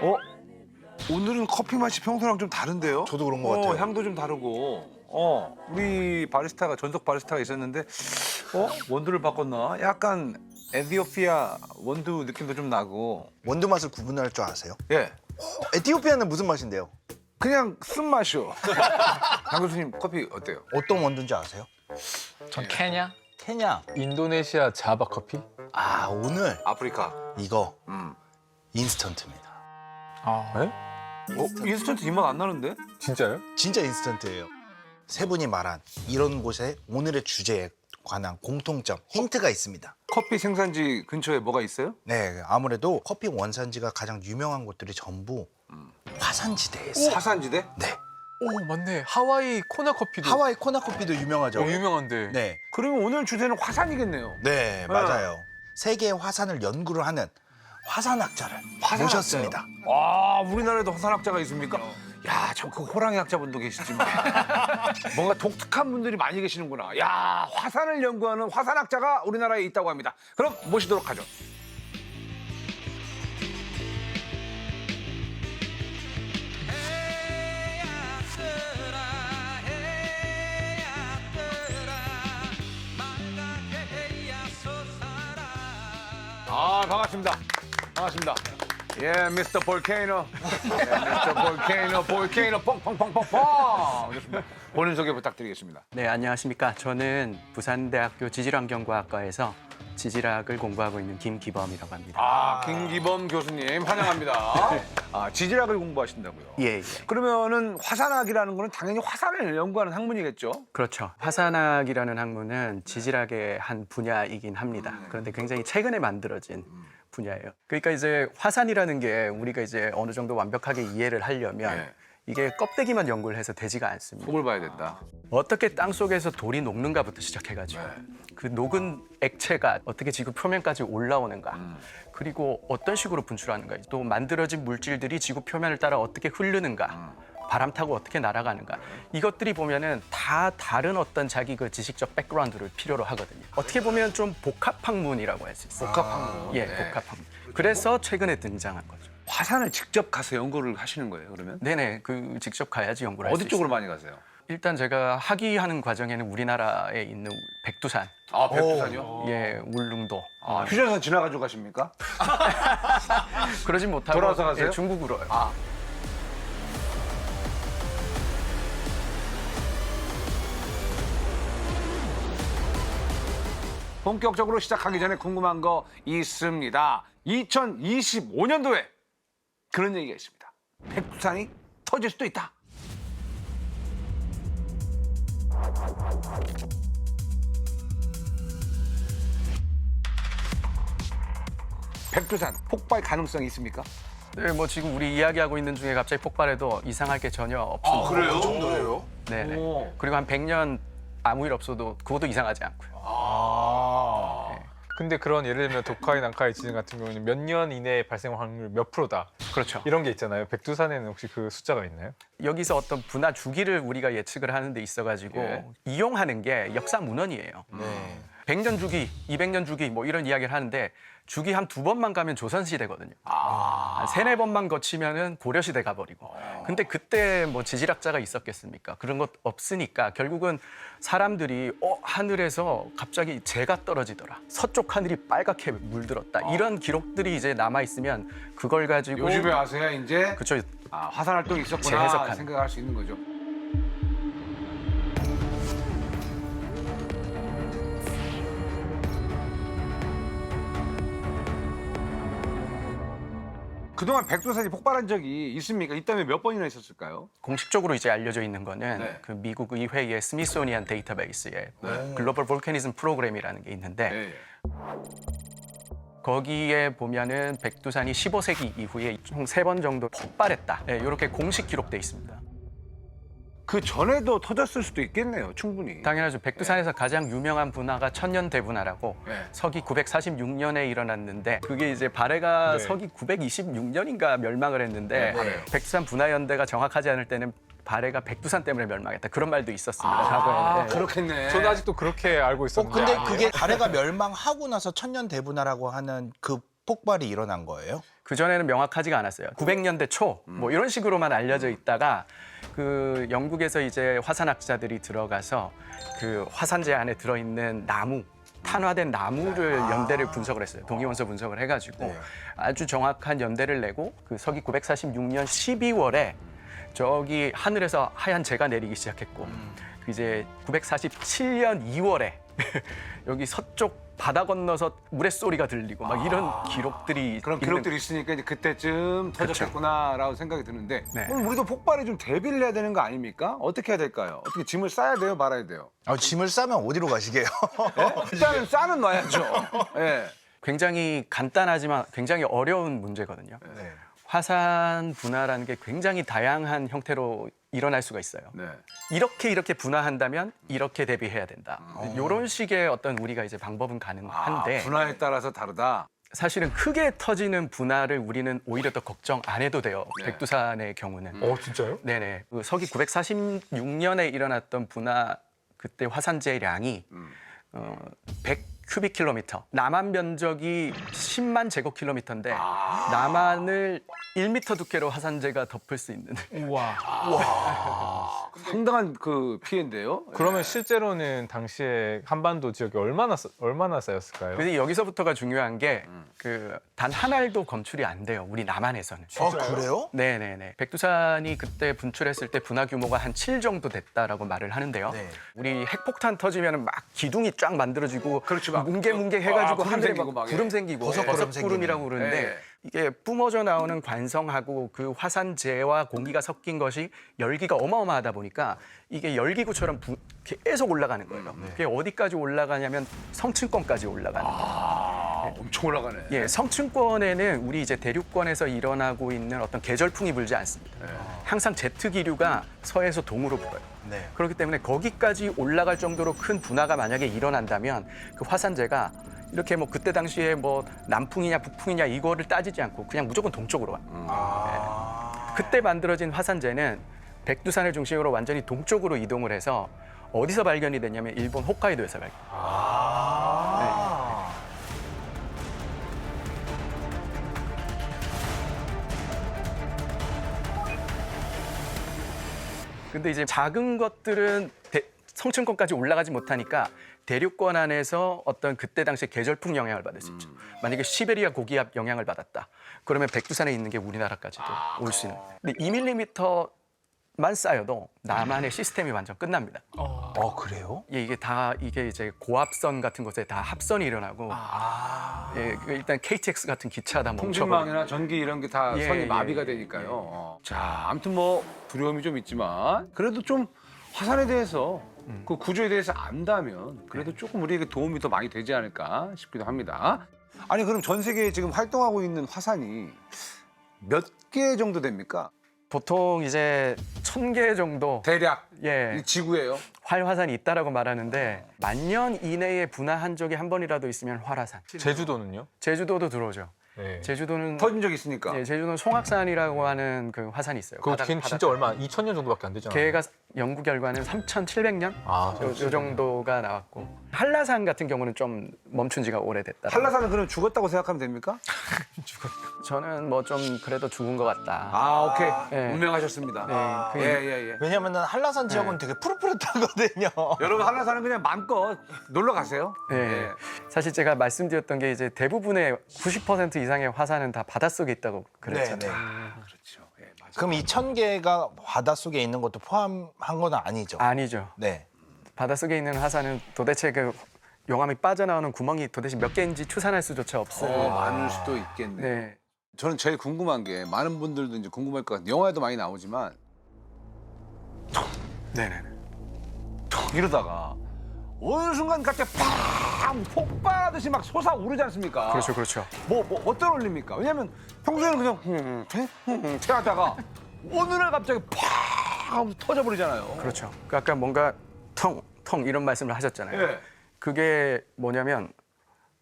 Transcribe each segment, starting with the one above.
어? 오늘은 커피 맛이 평소랑 좀 다른데요? 저도 그런 것 같아요. 향도 좀 다르고. 우리 바리스타가 전속 바리스타가 있었는데, 원두를 바꿨나? 약간 에티오피아 원두 느낌도 좀 나고. 원두 맛을 구분할 줄 아세요? 예, 에티오피아는 무슨 맛인데요? 그냥 쓴맛이요. 장 교수님 커피 어때요? 어떤 원두인지 아세요? 전 케냐? 케냐. 인도네시아 자바 커피? 아, 오늘 아프리카. 이거 음. 인스턴트입니다. 네? 인스턴트 이 맛 안 나는데? 진짜요? 진짜 인스턴트예요. 세 분이 말한 이런 곳에 오늘의 주제에 관한 공통점, 힌트가 있습니다. 커피 생산지 근처에 뭐가 있어요? 네, 아무래도 커피 원산지가 가장 유명한 곳들이 전부 화산지대에 있어요. 화산지대? 네, 오 맞네. 하와이 코나 커피도 하와이 코나 커피도 유명하죠. 유명한데. 네, 그러면 오늘 주제는 화산이겠네요. 네, 맞아요. 세계의 화산을 연구를 하는 화산학자를 모셨습니다. 와, 우리나라에도 화산학자가 있습니까? 야, 저 그 호랑이 학자분도 계시지만 뭔가 독특한 분들이 많이 계시는구나. 야, 화산을 연구하는 화산학자가 우리나라에 있다고 합니다. 그럼 모시도록 하죠. 반갑습니다. 반갑습니다. 예, 미스터 볼케이노. 미스터 볼케이노, 뻥뻥뻥뻥뻥. 좋습니다. 본인 소개 부탁드리겠습니다. 네, 안녕하십니까. 저는 부산대학교 지질환경과학과에서 지질학을 공부하고 있는 김기범이라고 합니다. 김기범 교수님 환영합니다. 지질학을 공부하신다고요? 예, 예. 그러면은 화산학이라는 거는 당연히 화산을 연구하는 학문이겠죠? 그렇죠. 화산학이라는 학문은 지질학의 한 분야이긴 합니다. 그런데 굉장히 최근에 만들어진 분야예요. 그러니까 이제 화산이라는 게 우리가 이제 어느 정도 완벽하게 이해를 하려면 네. 이게 껍데기만 연구를 해서 되지가 않습니다. 속을 봐야 된다. 어떻게 땅 속에서 돌이 녹는가부터 시작해가지고 그 녹은 액체가 어떻게 지구 표면까지 올라오는가, 그리고 어떤 식으로 분출하는가, 또 만들어진 물질들이 지구 표면을 따라 어떻게 흐르는가, 바람 타고 어떻게 날아가는가, 이것들이 보면은 다 다른 어떤 자기 그 지식적 백그라운드를 필요로 하거든요. 어떻게 보면 좀 복합학문이라고 할 수 있어요. 복합학문. 예, 복합학문. 그래서 최근에 등장한 거죠. 화산을 직접 가서 연구를 하시는 거예요, 그러면? 네네, 그 직접 가야지 연구를 할 수 어디 있어요. 쪽으로 많이 가세요? 일단 제가 학위하는 과정에는 우리나라에 있는 백두산, 백두산이요? 예, 울릉도. 휴전선 지나가지고 가십니까? 그러진 못하고 돌아와서 가세요? 예, 중국으로요. 본격적으로 시작하기 전에 궁금한 거 있습니다. 2025년도에 그런 얘기가 있습니다. 백두산이 터질 수도 있다. 백두산 폭발 가능성이 있습니까? 네, 뭐 지금 우리 이야기하고 있는 중에 갑자기 폭발해도 이상할 게 전혀 없습니다. 그래요? 그 정도예요? 네네. 오. 그리고 한 100년 아무 일 없어도 그것도 이상하지 않고요. 근데 그런 예를 들면 도카이 난카이 지진 같은 경우는 몇 년 이내에 발생 확률 몇 프로다. 그렇죠. 이런 게 있잖아요. 백두산에는 혹시 그 숫자가 있나요? 여기서 어떤 분화 주기를 우리가 예측을 하는 데 있어가지고 예. 이용하는 게 역사 문헌이에요. 네. 100년 주기, 200년 주기 뭐 이런 이야기를 하는데 주기 한 2번만 가면 조선시대거든요. 한 3, 4번만 거치면은 고려시대 가버리고. 근데 그때 뭐 지질학자가 있었겠습니까? 그런 것 없으니까 결국은 사람들이 하늘에서 갑자기 재가 떨어지더라. 서쪽 하늘이 빨갛게 물들었다. 이런 기록들이 이제 남아있으면 그걸 가지고 요즘에 와서야 이제 그쵸. 화산 활동이 있었구나 재해석하는. 생각할 수 있는 거죠. 그동안 백두산이 폭발한 적이 있습니까? 있다면 몇 번이나 있었을까요? 공식적으로 이제 알려져 있는 거는 네. 그 미국 의회의 스미소니안 데이터베이스에 글로벌 볼케니즘 프로그램이라는 게 있는데 네. 거기에 보면은 백두산이 15세기 이후에 총 3번 정도 폭발했다. 네, 이렇게 공식 기록돼 있습니다. 그 전에도 터졌을 수도 있겠네요, 충분히. 당연하죠. 백두산에서 가장 유명한 분화가 천년대분화라고 네. 서기 946년에 일어났는데 그게 이제 발해가 네. 서기 926년인가 멸망을 했는데 네. 백두산 분화연대가 정확하지 않을 때는 발해가 백두산 때문에 멸망했다. 그런 말도 있었습니다. 과거에. 네. 그렇겠네. 저는 아직도 그렇게 알고 있었는데. 근데 그게 발해가 멸망하고 나서 천년 대분화라고 하는 그 폭발이 일어난 거예요? 그전에는 명확하지가 않았어요. 900년대 초 뭐 이런 식으로만 알려져 있다가 그 영국에서 이제 화산학자들이 들어가서 그 화산재 안에 들어있는 나무 탄화된 나무를 연대를 분석을 했어요. 동위원소 분석을 해가지고 네. 아주 정확한 연대를 내고 그 서기 946년 12월에 저기 하늘에서 하얀 재가 내리기 시작했고 그 이제 947년 2월에 여기 서쪽 바다 건너서 우레소리가 들리고 막 이런 기록들이 그런 기록들이 있으니까 이제 그때쯤 터졌겠구나라고 생각이 드는데 네. 그럼 우리도 폭발에 좀 대비를 해야 되는 거 아닙니까? 어떻게 해야 될까요? 어떻게 짐을 싸야 돼요? 말아야 돼요? 짐을 싸면 어디로 가시게요? 일단은 싸는 놔야죠. 예. 굉장히 간단하지만 굉장히 어려운 문제거든요. 네. 화산 분화라는 게 굉장히 다양한 형태로 일어날 수가 있어요. 네. 이렇게 분화한다면 이렇게 대비해야 된다. 이런 식의 어떤 우리가 이제 방법은 가능한데 분화에 따라서 다르다. 사실은 크게 터지는 분화를 우리는 오히려 더 걱정 안 해도 돼요. 네. 백두산의 경우는. 진짜요? 네네. 그 서기 946년에 일어났던 분화 그때 화산재량이 100큐빅킬로미터. 남한 면적이 10만 제곱킬로미터인데 남한을 1m 두께로 화산재가 덮을 수 있는. 상당한 그 피해인데요. 그러면 실제로는 당시에 한반도 지역이 얼마나 쌓였을까요? 근데 여기서부터가 중요한 게 그 단 한 알도 검출이 안 돼요. 우리 남한에서는. 그래요? 네네네. 백두산이 그때 분출했을 때 분화 규모가 한 7 정도 됐다라고 말을 하는데요. 네. 우리 핵폭탄 터지면 막 기둥이 쫙 만들어지고 그렇지, 막 뭉게뭉게 해가지고 구름 하늘에 생기고 막 막, 구름 생기고 버섯구름 버섯구름이라고 그러는데 네. 이게 뿜어져 나오는 관성하고 그 화산재와 공기가 섞인 것이 열기가 어마어마하다 보니까 이게 열기구처럼 계속 올라가는 거예요. 그게 어디까지 올라가냐면 성층권까지 올라가는 거예요. 엄청 올라가네. 예, 성층권에는 우리 이제 대륙권에서 일어나고 있는 어떤 계절풍이 불지 않습니다. 항상 제트 기류가 서에서 동으로 불어요. 네. 그렇기 때문에 거기까지 올라갈 정도로 큰 분화가 만약에 일어난다면 그 화산재가 이렇게 뭐 그때 당시에 뭐 남풍이냐 북풍이냐 이거를 따지지 않고 그냥 무조건 동쪽으로 와요. 그때 만들어진 화산재는 백두산을 중심으로 완전히 동쪽으로 이동을 해서 어디서 발견이 됐냐면 일본 홋카이도에서 발견. 근데 이제 작은 것들은 성층권까지 올라가지 못하니까 대륙권 안에서 어떤 그때 당시 계절풍 영향을 받을 수 있죠. 만약에 시베리아 고기압 영향을 받았다. 그러면 백두산에 있는 게 우리나라까지도 올 수 있는. 근데 2mm만 쌓여도 남한의 시스템이 완전 끝납니다. 그래요? 예, 이게 이제 고압선 같은 곳에 다 합선이 일어나고 예, 그 일단 KTX 같은 기차 다 멈춰버리고 통신망이나 전기 이런 게 다 예, 선이 예, 마비가 예, 되니까요. 자, 아무튼 뭐 두려움이 좀 있지만 그래도 좀 화산에 대해서 그 구조에 대해서 안다면 그래도 조금 우리에게 도움이 더 많이 되지 않을까 싶기도 합니다. 아니 그럼 전 세계에 지금 활동하고 있는 화산이 몇 개 정도 됩니까? 보통 이제 1000개 정도 대략 예, 이 지구예요. 활화산이 있다라고 말하는데 1000년 이내에 분화한 적이 한 번이라도 있으면 활화산. 제주도는요? 제주도도 들어오죠. 네. 제주도는 터진 적 있으니까. 예, 제주도는 송악산이라고 하는 그 화산이 있어요. 그거 걔는 진짜 얼마 2000년 정도밖에 안 되잖아요. 걔가 연구 결과는 3700년 요 정도가 나왔고 한라산 같은 경우는 좀 멈춘 지가 오래됐다. 한라산은 그럼 죽었다고 생각하면 됩니까? 저는 뭐 좀 그래도 죽은 것 같다. 아, 오케이. 예. 운명하셨습니다. 네, 예. 왜냐면은 한라산 지역은 되게 푸릇푸릇하거든요. 여러분 한라산은 그냥 마음껏 놀러 가세요. 예. 사실 제가 말씀드렸던 게 이제 대부분의 90% 이상의 화산은 다 바닷속에 있다고 그랬잖아요. 네. 그렇죠. 예, 맞아요. 그럼 이 1000개가 바닷속에 있는 것도 포함한 건 아니죠? 아니죠. 네. 바닷속에 있는 화산은 도대체 그 용암이 빠져나오는 구멍이 도대체 몇 개인지 추산할 수조차 없어요. 많을 수도 있겠네. 네. 저는 제일 궁금한 게 많은 분들도 이제 궁금할 것 같아요. 영화에도 많이 나오지만 네네. 이러다가 어느 순간 갑자기 팡 폭발하듯이 막 솟아오르지 않습니까? 그렇죠, 그렇죠. 뭐 어떤 원리입니까? 왜냐하면 평소에는 그냥 퇴 하다가 어느 날 갑자기 팡 하면서 터져버리잖아요. 그렇죠. 그 아까 뭔가 텅 이런 말씀을 하셨잖아요. 예. 그게 뭐냐면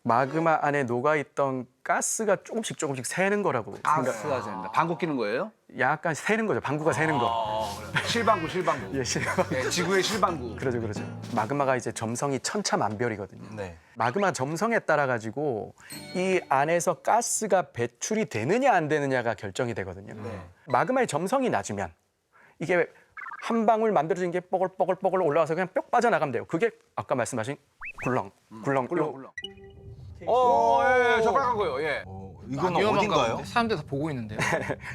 마그마 안에 녹아있던 가스가 조금씩 새는 거라고 가스가 된다. 방구 끼는 거예요? 약간 새는 거죠. 방구가 새는 거. 실방구, 실방구. 예, 실방. 예, 지구의 실방구. 그러죠. 마그마가 이제 점성이 천차만별이거든요. 네. 마그마 점성에 따라 가지고 이 안에서 가스가 배출이 되느냐 안 되느냐가 결정이 되거든요. 마그마의 점성이 낮으면 이게 한 방울 만들어진 게 뽀글뽀글 올라와서 그냥 뿅 빠져나가면 돼요. 그게 아까 말씀하신 굴렁. 꿀렁꿀렁. 예, 저 빨간 거요. 예. 이건 어딘가요? 사람들 다 보고 있는데요.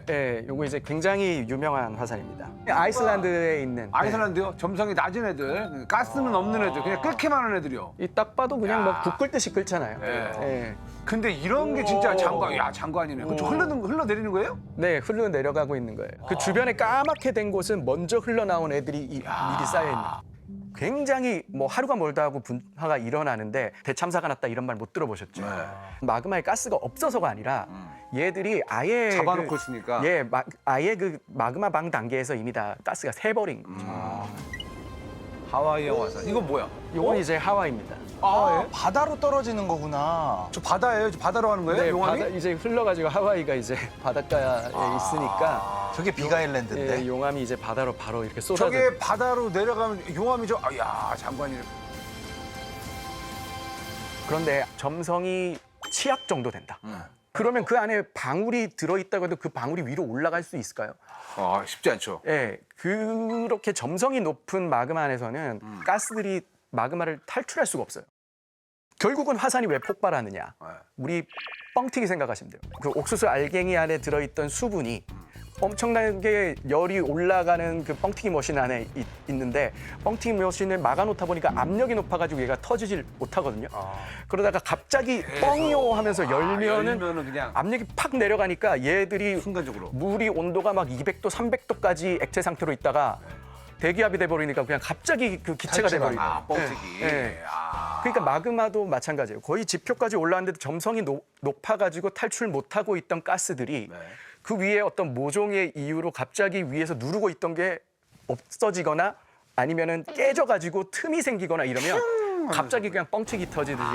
예, 요거 이제 굉장히 유명한 화산입니다. 아이슬란드에 있는 아이슬란드요? 점성이 낮은 애들, 가스는 없는 애들, 그냥 끓기만 하는 애들이요. 이 딱 봐도 그냥 뭐 국 끓듯이 끓잖아요. 예. 근데 이런 게 진짜 장관, 야 장관이네. 그쪽 흘러내리는 거예요? 네, 흘러 내려가고 있는 거예요. 그 주변에 까맣게 된 곳은 먼저 흘러나온 애들이 미리 쌓여 있는. 굉장히 뭐 하루가 멀다 하고 분화가 일어나는데 대참사가 났다 이런 말 못 들어보셨죠? 마그마에 가스가 없어서가 아니라 얘들이 아예 잡아놓고 있으니까. 예, 아예 그 마그마 방 단계에서 이미 다 가스가 새버린 거죠. 하와이의 화산. 이건 뭐야? 요건 이제 하와이입니다. 바다로 떨어지는 거구나. 저 바다예요? 저 바다로 하는 거예요? 네, 용암이? 바다 이제 흘러가지고 하와이가 이제 바닷가에 있으니까 저게 비가일랜드인데. 예, 용암이 이제 바다로 바로 이렇게 쏟아져. 저게 바다로 내려가면 용암이죠? 야 장관이네. 그런데 점성이 치약 정도 된다. 그러면 그 안에 방울이 들어있다고 해도 그 방울이 위로 올라갈 수 있을까요? 쉽지 않죠. 예, 그렇게 점성이 높은 마그마 안에서는 가스들이 마그마를 탈출할 수가 없어요. 결국은 화산이 왜 폭발하느냐? 우리 뻥튀기 생각하시면 돼요. 그 옥수수 알갱이 안에 들어있던 수분이 엄청나게 열이 올라가는 그 뻥튀기 머신 안에 있는데 뻥튀기 머신을 막아놓다 보니까 압력이 높아가지고 얘가 터지질 못하거든요. 그러다가 갑자기 뻥이요 하면서 열면은 그냥 압력이 팍 내려가니까 얘들이 순간적으로. 물이 온도가 막 200도, 300도까지 액체 상태로 있다가 대기압이 돼버리니까 그냥 갑자기 그 기체가 돼버리고. 뻥튀기. 예. 그러니까 마그마도 마찬가지예요. 거의 지표까지 올라왔는데도 점성이 높아가지고 탈출 못하고 있던 가스들이 그 위에 어떤 모종의 이유로 갑자기 위에서 누르고 있던 게 없어지거나 아니면은 깨져가지고 틈이 생기거나 이러면 갑자기 그냥 뻥튀기 터지듯이.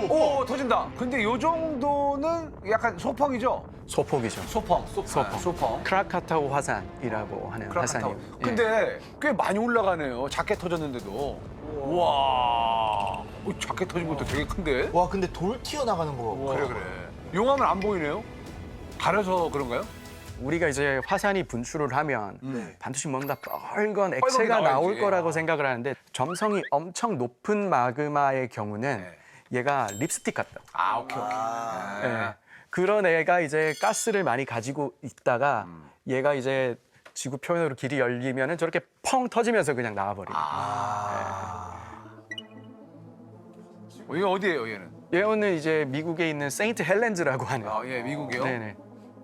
오, 터진다. 근데 요 정도는 약간 소펑이죠? 소폭이죠. 소펑. 크라카타오 화산이라고 하는 화산이에요. 예. 근데 꽤 많이 올라가네요. 작게 터졌는데도. 우와. 작게 터진 것도 되게 큰데? 와, 근데 돌 튀어나가는 거. 그래. 용암은 안 보이네요? 가려서 그런가요? 우리가 이제 화산이 분출을 하면 반드시 뭔가 빨간 게 액체가 나와야지. 나올 거라고 생각을 하는데 점성이 엄청 높은 마그마의 경우는 얘가 립스틱 같다. 오케이. 예. 그런 애가 이제 가스를 많이 가지고 있다가 얘가 이제 지구 표면으로 길이 열리면은 저렇게 펑 터지면서 그냥 나와버리고. 이게 어디예요, 얘는? 얘는 이제 미국에 있는 세인트 헬렌즈라고 하는. 예, 미국이요? 네네.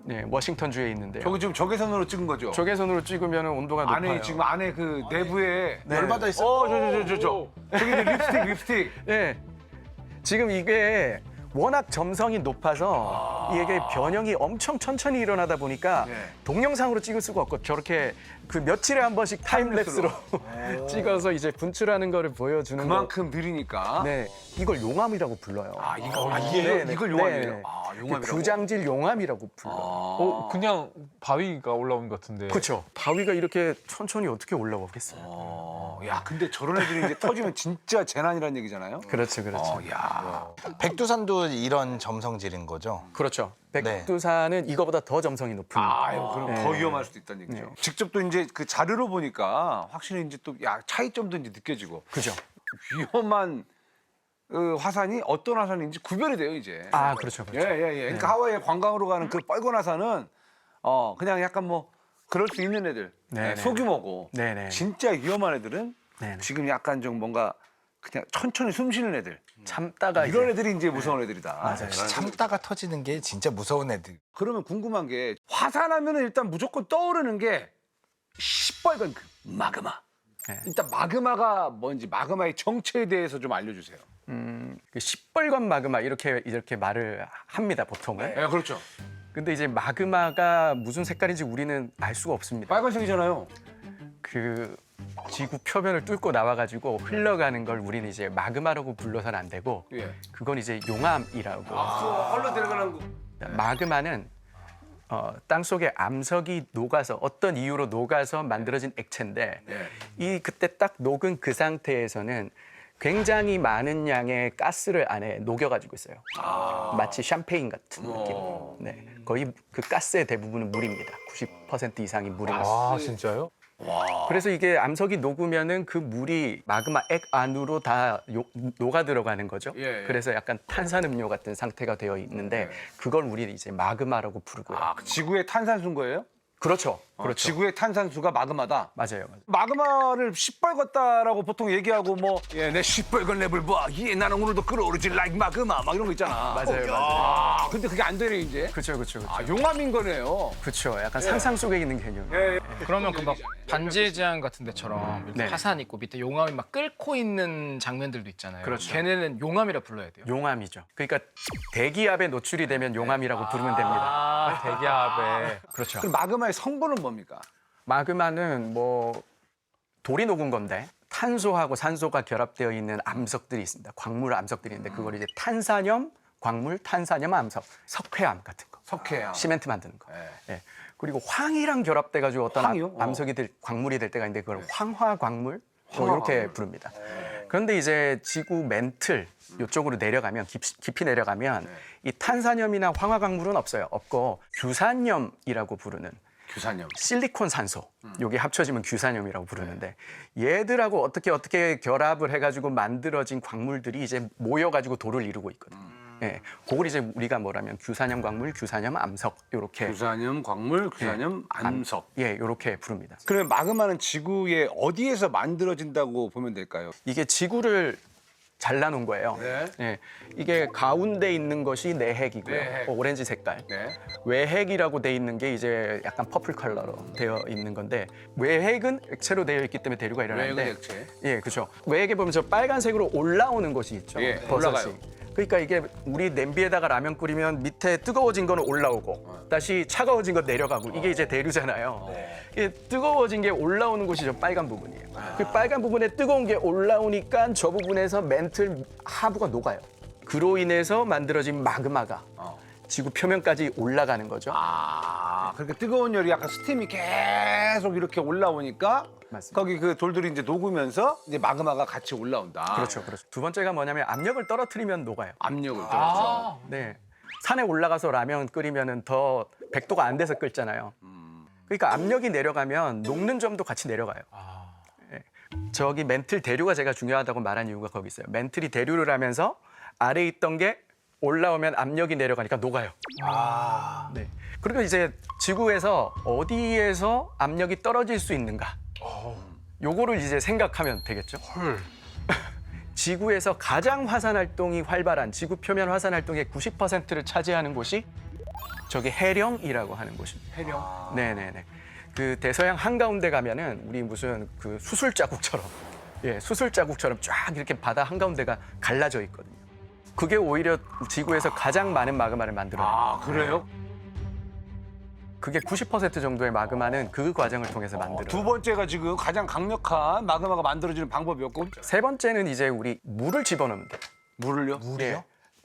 네, 워싱턴주에 있는데요. 저기 지금 적외선으로 찍은 거죠? 적외선으로 찍으면 온도가 높아요. 안에 지금 안에 그 내부에 열받아 있어. 저. 저기 이제 립스틱. 네. 지금 이게 워낙 점성이 높아서 이게 변형이 엄청 천천히 일어나다 보니까 동영상으로 찍을 수가 없고 저렇게 그 며칠에 한 번씩 타임랩스로 찍어서 이제 분출하는 거를 보여주는 그만큼 느리니까. 네, 이걸 용암이라고 불러요. 이걸 용암이에요? 네. 용암이라고. 구장질 용암이라고 불러요. 그냥 바위가 올라온 것 같은데. 그렇죠. 바위가 이렇게 천천히 어떻게 올라오겠어요. 야, 근데 저런 애들이 이제 터지면 진짜 재난이라는 얘기잖아요? 그렇죠. 야. 백두산도 이런 점성질인 거죠? 그렇죠. 백두산은 이거보다 더 점성이 높은. 그럼 더 위험할 수도 있다는 얘기죠. 직접 또 이제 그 자료로 보니까 확실히 이제 또 차이점도 이제 느껴지고. 그죠. 위험한 화산이 어떤 화산인지 구별이 돼요, 이제. 그렇죠. 예. 그러니까 하와이에 관광으로 가는 그 뻘건 화산은 그냥 약간 뭐 그럴 수 있는 애들. 네네. 소규모고. 네네. 진짜 위험한 애들은 네네. 지금 약간 좀 뭔가 그냥 천천히 숨 쉬는 애들. 참다가 이런 이제 애들이 이제 무서운 애들이다. 맞아요. 참다가 터지는 게 진짜 무서운 애들. 그러면 궁금한 게 화산하면은 일단 무조건 떠오르는 게 시뻘건 그 마그마. 네. 일단 마그마가 뭔지 마그마의 정체에 대해서 좀 알려주세요. 그 시뻘건 마그마 이렇게 말을 합니다 보통은. 네, 그렇죠. 근데 이제 마그마가 무슨 색깔인지 우리는 알 수가 없습니다. 빨간색이잖아요. 그 지구 표면을 뚫고 나와가지고 흘러가는 걸 우리는 이제 마그마라고 불러서는 안 되고 예. 그건 이제 용암이라고. 헐러 들어가는 거. 마그마는 땅 속에 암석이 녹아서 어떤 이유로 녹아서 만들어진 액체인데 이 그때 딱 녹은 그 상태에서는 굉장히 많은 양의 가스를 안에 녹여가지고 있어요. 마치 샴페인 같은 느낌. 네, 거의 그 가스의 대부분은 물입니다. 90% 이상이 물입니다. 아 진짜요? 그래서 이게 암석이 녹으면은 그 물이 마그마 액 안으로 다 녹아 들어가는 거죠. 예, 예. 그래서 약간 탄산음료 같은 상태가 되어 있는데 그걸 우리는 이제 마그마라고 부르고요. 아, 지구의 탄산수인 거예요? 그렇죠. 그렇죠. 지구의 탄산수가 마그마다. 맞아요. 마그마를 시뻘겋다라고 보통 얘기하고 뭐, 예, 내 시뻘건 랩을 봐. 예, 나는 오늘도 끓어오르지 like 마그마. 막 이런 거 있잖아. 맞아요. 아, 근데 그게 안 되네, 이제. 그렇죠, 그렇죠, 아, 그렇죠. 용암인 거네요. 그렇죠. 약간 상상 속에 있는 개념. 예, 예. 그러면 그 막 반지의 제왕 같은 데처럼 이렇게 네. 화산 있고 밑에 용암이 막 끓고 있는 장면들도 있잖아요. 그렇죠. 걔네는 용암이라 불러야 돼요. 용암이죠. 그러니까 대기압에 노출이 되면 용암이라고 부르면 됩니다. 아 대기압에. 그렇죠. 그럼 마그마의 성분은 뭡니까? 마그마는 뭐 돌이 녹은 건데 탄소하고 산소가 결합되어 있는 암석들이 있습니다. 광물 암석들이 있는데 그걸 이제 탄산염, 광물, 탄산염 암석, 석회암 같은 거. 석회암. 시멘트 만드는 거. 예. 예. 그리고 황이랑 결합돼가지고 어떤 황이요? 암석이 광물이 될 때가 있는데 그걸 황화 광물 뭐 황화 이렇게 광물. 부릅니다. 그런데 이제 지구 맨틀 이쪽으로 내려가면 깊이 내려가면 이 탄산염이나 황화 광물은 없어요. 없고 규산염이라고 부르는 규산염. 실리콘 산소 여기 합쳐지면 규산염이라고 부르는데 얘들하고 어떻게 결합을 해가지고 만들어진 광물들이 이제 모여가지고 돌을 이루고 있거든. 예, 그걸 이제 우리가 뭐라면 규산염 광물, 규산염 암석 이렇게 규산염 광물, 규산염 암석. 예, 이렇게 부릅니다. 그러면 마그마는 지구의 어디에서 만들어진다고 보면 될까요? 이게 지구를 잘라놓은 거예요. 네. 예, 이게 가운데 있는 것이 내핵이고요. 내핵. 오렌지 색깔. 네. 외핵이라고 돼 있는 게 이제 약간 퍼플 컬러로 되어 있는 건데 외핵은 액체로 되어 있기 때문에 대류가 일어나는데 외핵은 액체. 예, 그렇죠. 외핵에 보면 저 빨간색으로 올라오는 것이 있죠. 예, 버섯이. 올라가요. 그러니까 이게 우리 냄비에다가 라면 끓이면 밑에 뜨거워진 거는 올라오고 다시 차가워진 건 내려가고 이게 이제 대류잖아요. 이게 뜨거워진 게 올라오는 곳이 저 빨간 부분이에요. 그 빨간 부분에 뜨거운 게 올라오니까 저 부분에서 맨틀 하부가 녹아요. 그로 인해서 만들어진 마그마가 지구 표면까지 올라가는 거죠. 아, 그렇게 뜨거운 열이 약간 스팀이 계속 이렇게 올라오니까 맞습니다. 거기 그 돌들이 이제 녹으면서 이제 마그마가 같이 올라온다. 그렇죠, 그렇죠. 두 번째가 뭐냐면 압력을 떨어뜨리면 녹아요. 압력을. 아, 네. 산에 올라가서 라면 끓이면은 더 100도가 안 돼서 끓잖아요. 그러니까 압력이 내려가면 녹는 점도 같이 내려가요. 예. 저기 맨틀 대류가 제가 중요하다고 말한 이유가 거기 있어요. 맨틀이 대류를 하면서 아래에 있던 게 올라오면 압력이 내려가니까 녹아요. 네. 그리고 이제 지구에서 어디에서 압력이 떨어질 수 있는가? 요거를 이제 생각하면 되겠죠. 지구에서 가장 화산 활동이 활발한 지구 표면 화산 활동의 90%를 차지하는 곳이 저기 해령이라고 하는 곳입니다. 해령. 네네네. 그 대서양 한가운데 가면은 우리 무슨 그 수술 자국처럼, 예, 수술 자국처럼 쫙 이렇게 바다 한가운데가 갈라져 있거든요. 그게 오히려 지구에서 가장 많은 마그마를 만들어요. 아, 그래요? 그게 90% 정도의 마그마는 그 과정을 통해서 만들어요. 두 번째가 지금 가장 강력한 마그마가 만들어지는 방법이었고 세 번째는 이제 우리 물을 집어넣으면 돼요. 물을요? 예.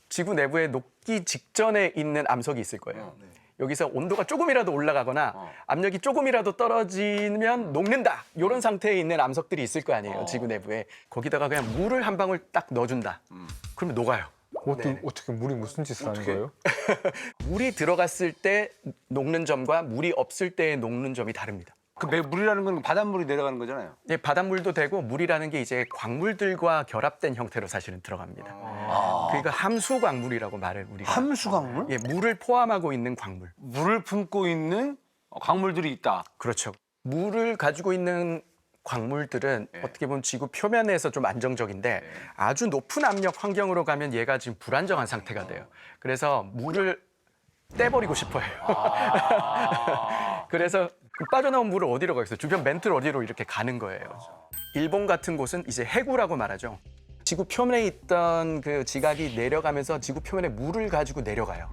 지구 내부에 녹기 직전에 있는 암석이 있을 거예요. 여기서 온도가 조금이라도 올라가거나 압력이 조금이라도 떨어지면 녹는다. 이런 상태에 있는 암석들이 있을 거 아니에요. 지구 내부에. 거기다가 그냥 물을 한 방울 딱 넣어준다. 그러면 녹아요. 어떻게 물이 무슨 짓을 하는 거예요? 물이 들어갔을 때 녹는 점과 물이 없을 때의 녹는 점이 다릅니다. 그 물이라는 건 바닷물이 내려가는 거잖아요. 예, 바닷물도 되고 물이라는 게 이제 광물들과 결합된 형태로 사실은 들어갑니다. 그러니까 함수 광물이라고 말을 우리가 함수광물? 예, 물을 포함하고 있는 광물. 물을 품고 있는 광물들이 있다. 그렇죠. 물을 가지고 있는 광물들은 어떻게 보면 지구 표면에서 좀 안정적인데 아주 높은 압력 환경으로 가면 얘가 지금 불안정한 상태가 돼요. 그래서 물을 떼버리고 싶어 해요. 그래서 그 빠져나온 물을 어디로 가겠어요? 주변 맨틀 어디로 이렇게 가는 거예요. 일본 같은 곳은 이제 해구라고 말하죠. 지구 표면에 있던 그 지각이 내려가면서 지구 표면에 물을 가지고 내려가요.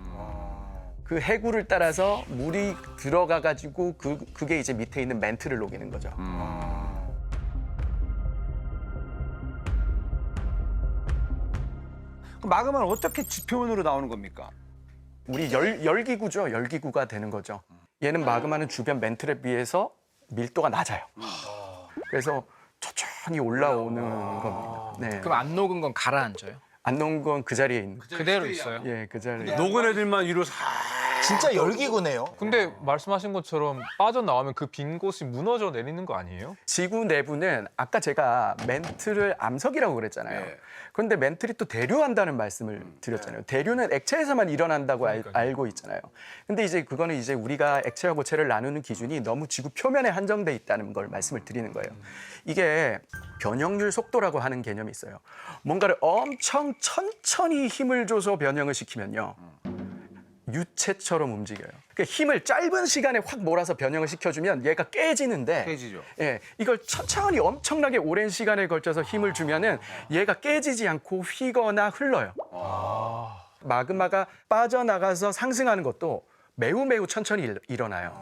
그 해구를 따라서 물이 들어가 가지고 그게 이제 밑에 있는 맨틀을 녹이는 거죠. 그 마그마는 어떻게 지표면으로 나오는 겁니까? 우리 열기구죠. 열기구가 되는 거죠. 얘는 마그마는 주변 멘틀에 비해서 밀도가 낮아요. 그래서 천천히 올라오는 겁니다. 네. 그럼 안 녹은 건 가라앉아요? 안 놓은 건 그 자리에 있는. 그대로 있어요? 예, 그 자리에. 녹은 애들만 위로 사. 진짜 열기구네요. 근데 말씀하신 것처럼 빠져나오면 그 빈 곳이 무너져 내리는 거 아니에요? 지구 내부는 아까 제가 멘틀을 암석이라고 그랬잖아요. 네. 그런데 멘틀이 또 대류한다는 말씀을 드렸잖아요. 대류는 액체에서만 일어난다고 알고 있잖아요. 근데 이제 그거는 이제 우리가 액체와 고체를 나누는 기준이 너무 지구 표면에 한정돼 있다는 걸 말씀을 드리는 거예요. 이게 변형률 속도라고 하는 개념이 있어요. 뭔가를 엄청 천천히 힘을 줘서 변형을 시키면요. 유체처럼 움직여요. 그러니까 힘을 짧은 시간에 확 몰아서 변형을 시켜주면 얘가 깨지는데, 깨지죠. 예, 이걸 천천히 엄청나게 오랜 시간에 걸쳐서 힘을 주면은 얘가 깨지지 않고 휘거나 흘러요. 마그마가 빠져나가서 상승하는 것도 매우 천천히 일어나요.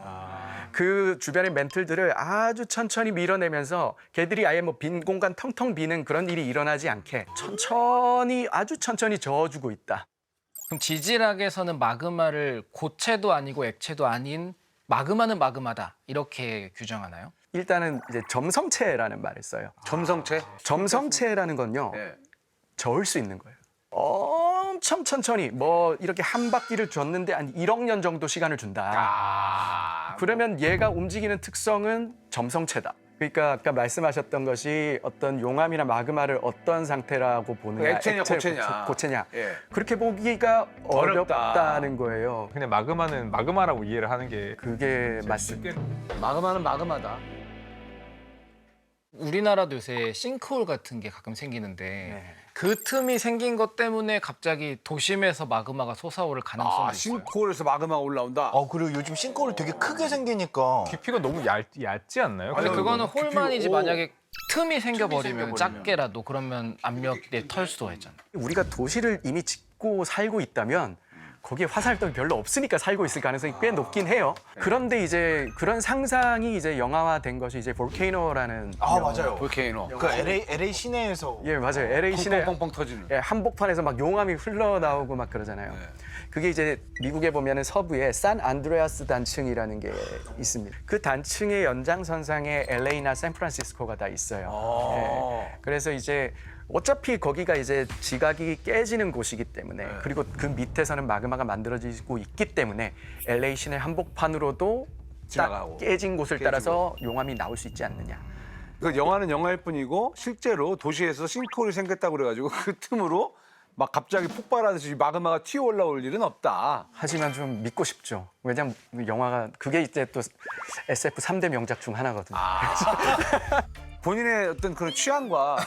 그 주변의 멘틀들을 아주 천천히 밀어내면서 걔들이 아예 뭐 빈 공간 텅텅 비는 그런 일이 일어나지 않게 천천히 아주 천천히 저어주고 있다. 그럼 지질학에서는 마그마를 고체도 아니고 액체도 아닌 마그마는 마그마다 이렇게 규정하나요? 일단은 이제 점성체라는 말을 써요. 점성체? 점성체라는 건요. 네. 저을 수 있는 거예요. 엄청 천천히 뭐 이렇게 한 바퀴를 줬는데 한 1억 년 정도 시간을 준다. 그러면 얘가 움직이는 특성은 점성체다. 그러니까 아까 말씀하셨던 것이 어떤 용암이나 마그마를 어떤 상태라고 보느냐, 액체냐, 고체냐. 고체냐. 예. 그렇게 보기가 어렵다. 어렵다는 거예요. 근데 마그마는 마그마라고 이해를 하는 게 그게 맞습니다. 마그마는 마그마다. 우리나라도 요새 싱크홀 같은 게 가끔 생기는데 네. 그 틈이 생긴 것 때문에 갑자기 도심에서 마그마가 솟아오를 가능성이 있어요. 싱크홀에서 마그마가 올라온다. 그리고 요즘 싱크홀이 되게 크게 생기니까 깊이가 너무 얕지 않나요? 근데 그거는 깊이- 홀만이지 오. 만약에 틈이 생겨버리면 생겨버리면. 작게라도 그러면 압력에 털 수도 있잖아요. 우리가 도시를 이미 짓고 살고 있다면 거기에 화산활동이 별로 없으니까 살고 있을 가능성이 꽤 높긴 해요. 그런데 이제 그런 상상이 이제 영화화된 것이 이제 볼케이노라는 맞아요. 볼케이노. 그 LA 시내에서 예, 맞아요. LA 시내 뻥뻥뻥 터지는. 예, 한복판에서 막 용암이 흘러나오고 막 그러잖아요. 그게 이제 미국에 보면은 서부에 산 안드레아스 단층이라는 게 있습니다. 그 단층의 연장선상에 LA나 샌프란시스코가 다 있어요. 예. 그래서 이제 어차피 거기가 이제 지각이 깨지는 곳이기 때문에 그리고 그 밑에서는 마그마가 만들어지고 있기 때문에 LA 시내 한복판으로도 딱 지나가고. 깨진 곳을 따라서 용암이 나올 수 있지 않느냐. 그 영화는 영화일 뿐이고 실제로 도시에서 싱크홀이 생겼다고 그래가지고 그 틈으로 막 갑자기 폭발하듯이 마그마가 튀어 올라올 일은 없다. 하지만 좀 믿고 싶죠. 왜냐면 영화가 그게 이제 또 SF 3대 명작 중 하나거든요. 본인의 어떤 그런 취향과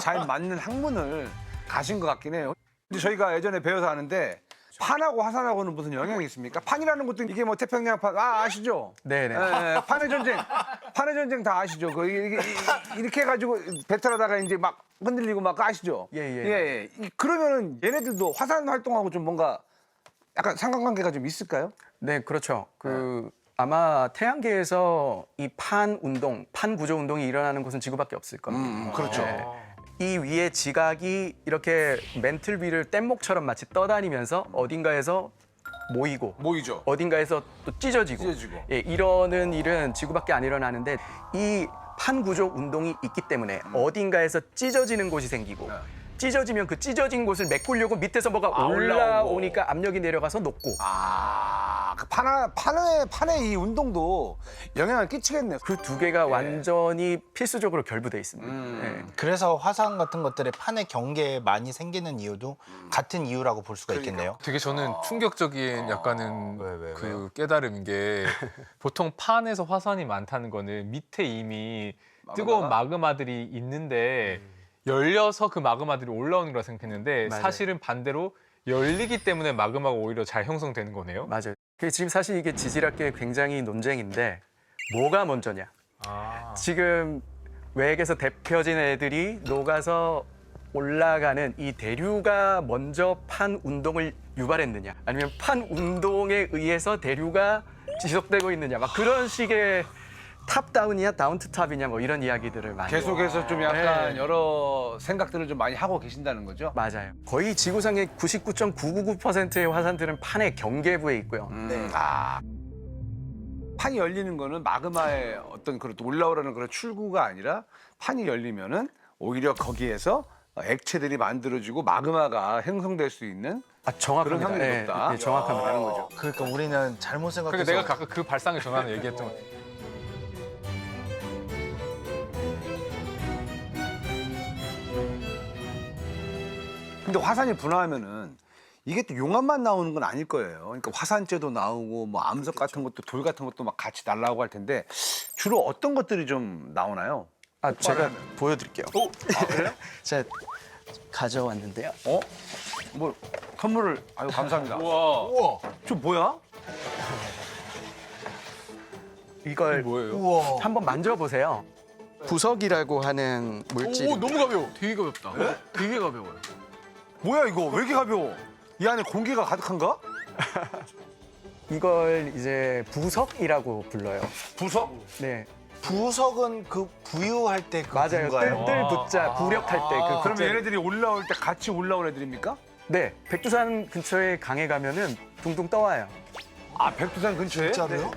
잘 맞는 학문을 가신 것 같긴 해요. 근데 저희가 예전에 배워서 아는데 판하고 화산하고는 무슨 영향이 있습니까? 판이라는 것도 이게 뭐 태평양판 아시죠? 네네. 예, 판의 전쟁 다 아시죠? 이렇게 해가지고 배틀하다가 이제 막 흔들리고 막 아시죠? 예. 그러면은 얘네들도 화산 활동하고 좀 뭔가 약간 상관관계가 좀 있을까요? 네, 그렇죠. 아마 태양계에서 이 판 운동, 판 구조 운동이 일어나는 곳은 지구밖에 없을 겁니다. 그렇죠. 이 위에 지각이 이렇게 멘틀 위를 뗏목처럼 마치 떠다니면서 어딘가에서 모이고 모이죠. 어딘가에서 또 찢어지고, 찢어지고. 예, 이러는 일은 지구밖에 안 일어나는데 이 판 구조 운동이 있기 때문에 어딘가에서 찢어지는 곳이 생기고 찢어지면 그 찢어진 곳을 메꾸려고 밑에서 뭐가 올라오니까 압력이 내려가서 녹고 그 판의 이 운동도 영향을 끼치겠네요. 그 두 개가 완전히 필수적으로 결부돼 있습니다. 예. 그래서 화산 같은 것들의 판의 경계에 많이 생기는 이유도 같은 이유라고 볼 수가 있겠네요. 되게 저는 충격적인 약간은 왜요? 그 깨달은 게 보통 판에서 화산이 많다는 거는 밑에 이미 뜨거운 마그마들이 있는데 열려서 그 마그마들이 올라오는 거라 생각했는데 맞아요. 사실은 반대로 열리기 때문에 마그마가 오히려 잘 형성되는 거네요. 맞아요. 지금 사실 이게 지질학계 굉장히 논쟁인데 뭐가 먼저냐? 지금 외곽에서 데펴진 애들이 녹아서 올라가는 이 대류가 먼저 판 운동을 유발했느냐? 아니면 판 운동에 의해서 대류가 지속되고 있느냐? 막 그런 식의 탑다운이냐 다운투탑이냐 뭐 이런 이야기들을 많이 계속해서 좀 약간 네. 여러 생각들을 좀 많이 하고 계신다는 거죠? 맞아요. 거의 지구상의 99.999%의 화산들은 판의 경계부에 있고요. 네. 판이 열리는 거는 마그마의 어떤 그런 올라오라는 그런 출구가 아니라 판이 열리면은 오히려 거기에서 액체들이 만들어지고 마그마가 형성될 수 있는 정확합니다. 그런 확률이 높다. 네, 정확합니다. 라는 거죠. 그러니까 우리는 잘못 생각해서 그러니까 내가 가끔 그 발상의 전환을 얘기했던 거. 근데 화산이 분화하면은 이게 또 용암만 나오는 건 아닐 거예요. 그러니까 화산재도 나오고 뭐 암석 같은 것도 돌 같은 것도 막 같이 날라오고 할 텐데 주로 어떤 것들이 좀 나오나요? 제가 보여드릴게요. 아, 그래요? 제가 가져왔는데요. 어? 뭐 선물을 아유 감사합니다. 우와. 저 뭐야? 이걸 뭐예요? 우와. 한번 만져보세요. 부석이라고 하는 물질. 오 너무 가벼워. 되게 가볍다. 되게 가벼워요. 뭐야 이거 왜 이렇게 가벼워? 이 안에 공기가 가득한가? 이걸 이제 부석이라고 불러요. 부석? 네, 부석은 그 부유할 때 그 맞아요. 건가요? 뜰 부자, 부력할 때 그. 그러면 얘네들이 올라올 때 같이 올라온 애들입니까? 네, 백두산 근처에 강에 가면은 둥둥 떠와요. 아 백두산 근처에? 진짜로요?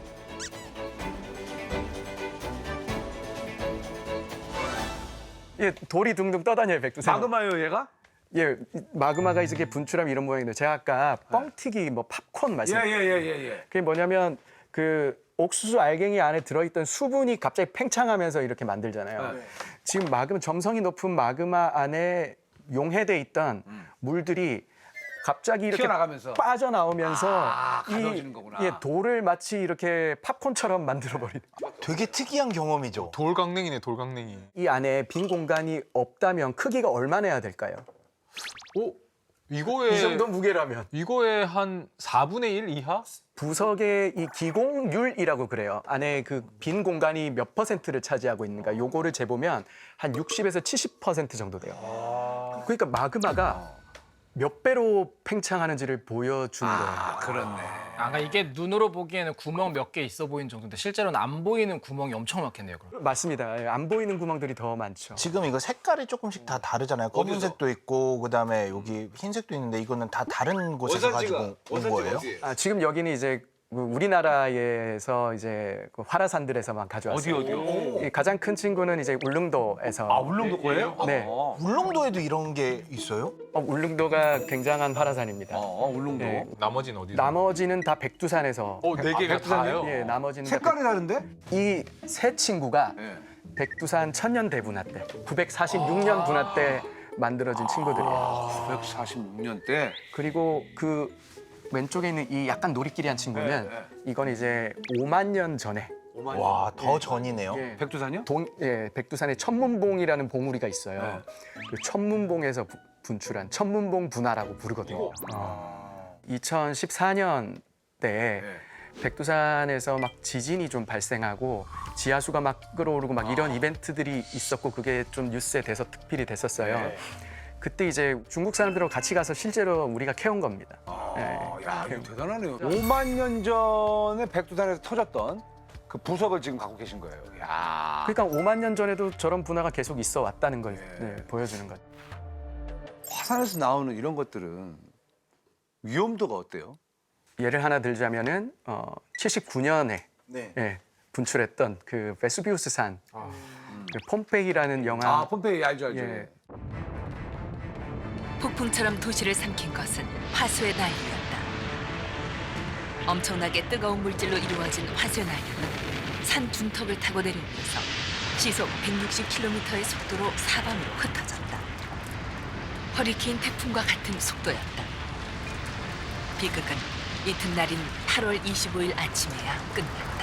예, 돌이 둥둥 떠다녀요, 백두산. 마그마요 얘가? 예, 마그마가 이렇게 분출하면 이런 모양인데 제가 아까 뻥튀기 뭐 팝콘 말씀드렸어요. 예예예예. 그게 뭐냐면 그 옥수수 알갱이 안에 들어있던 수분이 갑자기 팽창하면서 이렇게 만들잖아요. 네. 지금 마그마 점성이 높은 마그마 안에 용해돼 있던 물들이 갑자기 이렇게 튀어나가면서. 빠져나오면서 가져지는 거구나. 예, 돌을 마치 이렇게 팝콘처럼 만들어버리는. 되게 특이한 경험이죠. 돌강냉이네 돌강냉이. 이 안에 빈 공간이 없다면 크기가 얼마나 해야 될까요? 오 이거에 이 정도 무게라면. 이거에 한 4분의 1 이하? 부석의 이 기공률이라고 그래요. 안에 그 빈 공간이 몇 퍼센트를 차지하고 있는가. 요거를 재보면 한 60에서 70% 정도 돼요. 그러니까 마그마가 몇 배로 팽창하는지를 보여주는 거예요. 그렇네. 아까 이게 눈으로 보기에는 구멍 몇 개 있어 보이는 정도인데 실제로는 안 보이는 구멍이 엄청 많겠네요. 그럼. 맞습니다. 예, 안 보이는 구멍들이 더 많죠. 지금 이거 색깔이 조금씩 다 다르잖아요. 검은색도 있고 그다음에 여기 흰색도 있는데 이거는 다 다른 곳에서 가지고 온 거예요? 지금 여기는 이제 우리나라에서 이제 그 화라산들에서만 가져왔어요. 어디요? 이 가장 큰 친구는 이제 울릉도에서. 아 울릉도 거예요? 네. 울릉도에도 이런 게 있어요? 울릉도가 굉장한 화라산입니다. 울릉도. 네. 나머지는 어디서? 나머지는 다 백두산에서. 네 개가 백두산이요? 다요? 예, 나머지는 색깔이 다른데? 이 세 친구가 네. 백두산 천년 대분화 때, 946년 분화 때 만들어진 친구들이에요. 946년 때. 그리고 그 왼쪽에 있는 이 약간 노리끼리한 친구는 이건 이제 5만 년 전에 와, 더 전이네요. 예, 백두산이요? 백두산에 천문봉이라는 봉우리가 있어요. 그 천문봉에서 분출한 천문봉 분화라고 부르거든요. 2014년 때 백두산에서 막 지진이 좀 발생하고 지하수가 막 끓어오르고 막 이런 이벤트들이 있었고 그게 좀 뉴스에 돼서 특필이 됐었어요. 그때 이제 중국 사람들하고 같이 가서 실제로 우리가 캐온 겁니다. 야, 이거 대단하네요. 5만 년 전에 백두산에서 터졌던 그 부석을 지금 갖고 계신 거예요. 야. 그러니까 5만 년 전에도 저런 분화가 계속 있어 왔다는 걸 보여주는 거죠. 화산에서 나오는 이런 것들은 위험도가 어때요? 예를 하나 들자면은 79년에 네. 분출했던 그 베수비우스 산, 그 폼페이라는 영화. 폼페이 알죠. 예. 폭풍처럼 도시를 삼킨 것은 화수의 난리였다. 엄청나게 뜨거운 물질로 이루어진 화수의 난리는 산 둔턱을 타고 내려오면서 시속 160km의 속도로 사방으로 흩어졌다. 허리케인 태풍과 같은 속도였다. 비극은 이튿날인 8월 25일 아침에야 끝났다.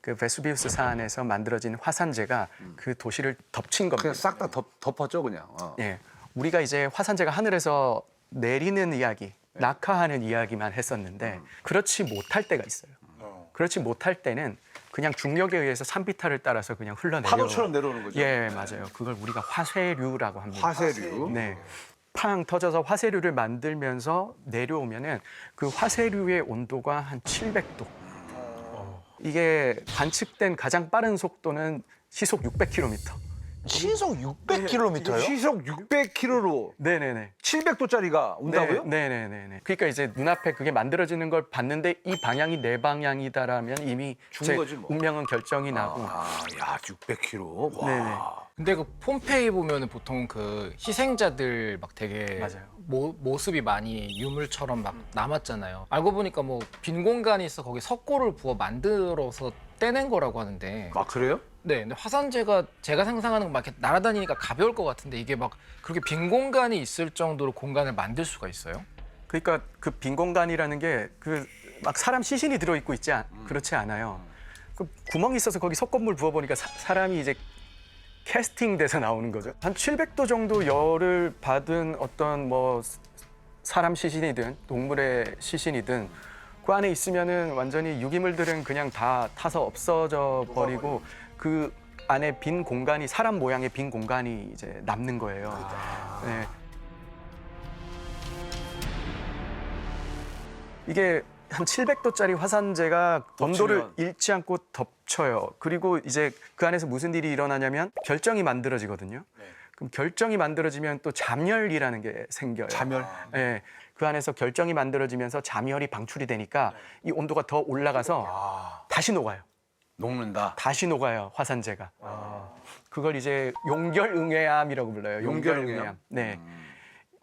그 베수비우스 산에서 만들어진 화산재가 그 도시를 덮친 겁니다. 그냥 싹 다 덮었죠, 그냥. 예, 우리가 이제 화산재가 하늘에서 내리는 이야기, 낙하하는 이야기만 했었는데 그렇지 못할 때가 있어요. 그렇지 못할 때는 그냥 중력에 의해서 산비탈을 따라서 그냥 흘러내려. 파도처럼 내려오는 거죠. 예, 맞아요. 그걸 우리가 화쇄류라고 합니다. 화쇄류. 네. 팡 터져서 화쇄류를 만들면서 내려오면은 그 화쇄류의 온도가 한 700도. 이게 관측된 가장 빠른 속도는 시속 600km. 시속 600km요? 시속 600km로 네네네. 700도짜리가 온다고요? 네네네네. 그러니까 이제 눈앞에 그게 만들어지는 걸 봤는데 이 방향이 내 방향이다라면 이미 죽은 제 거지 뭐. 운명은 결정이 나고. 야, 600km. 와. 네네. 근데 그 폼페이 보면은 보통 그 희생자들 막 되게 맞아요. 모습이 많이 유물처럼 막 남았잖아요. 알고 보니까 뭐 빈 공간이 있어 거기 석고를 부어 만들어서 떼낸 거라고 하는데. 아, 그래요? 네, 근데 화산재가 제가 상상하는 건 막 이렇게 날아다니니까 가벼울 것 같은데 이게 막 그렇게 빈 공간이 있을 정도로 공간을 만들 수가 있어요? 그러니까 그 빈 공간이라는 게 그 막 사람 시신이 들어 있고 그렇지 않아요. 그 구멍이 있어서 거기 석고물 부어 보니까 사람이 이제 캐스팅돼서 나오는 거죠. 한 700도 정도 열을 받은 어떤 뭐 사람 시신이든 동물의 시신이든 그 안에 있으면은 완전히 유기물들은 그냥 다 타서 없어져 버리고 그 안에 빈 공간이 사람 모양의 빈 공간이 이제 남는 거예요. 네. 이게 한 700도짜리 화산재가 온도를 잃지 않고 덮쳐요. 그리고 이제 그 안에서 무슨 일이 일어나냐면 결정이 만들어지거든요. 그럼 결정이 만들어지면 또 잠열이라는 게 생겨요. 자멸. 네. 그 안에서 결정이 만들어지면서 잠열이 방출이 되니까 이 온도가 더 올라가서 다시 녹아요. 녹는다. 다시 녹아요, 화산재가. 그걸 이제 용결응애암이라고 불러요. 용결응애암? 네.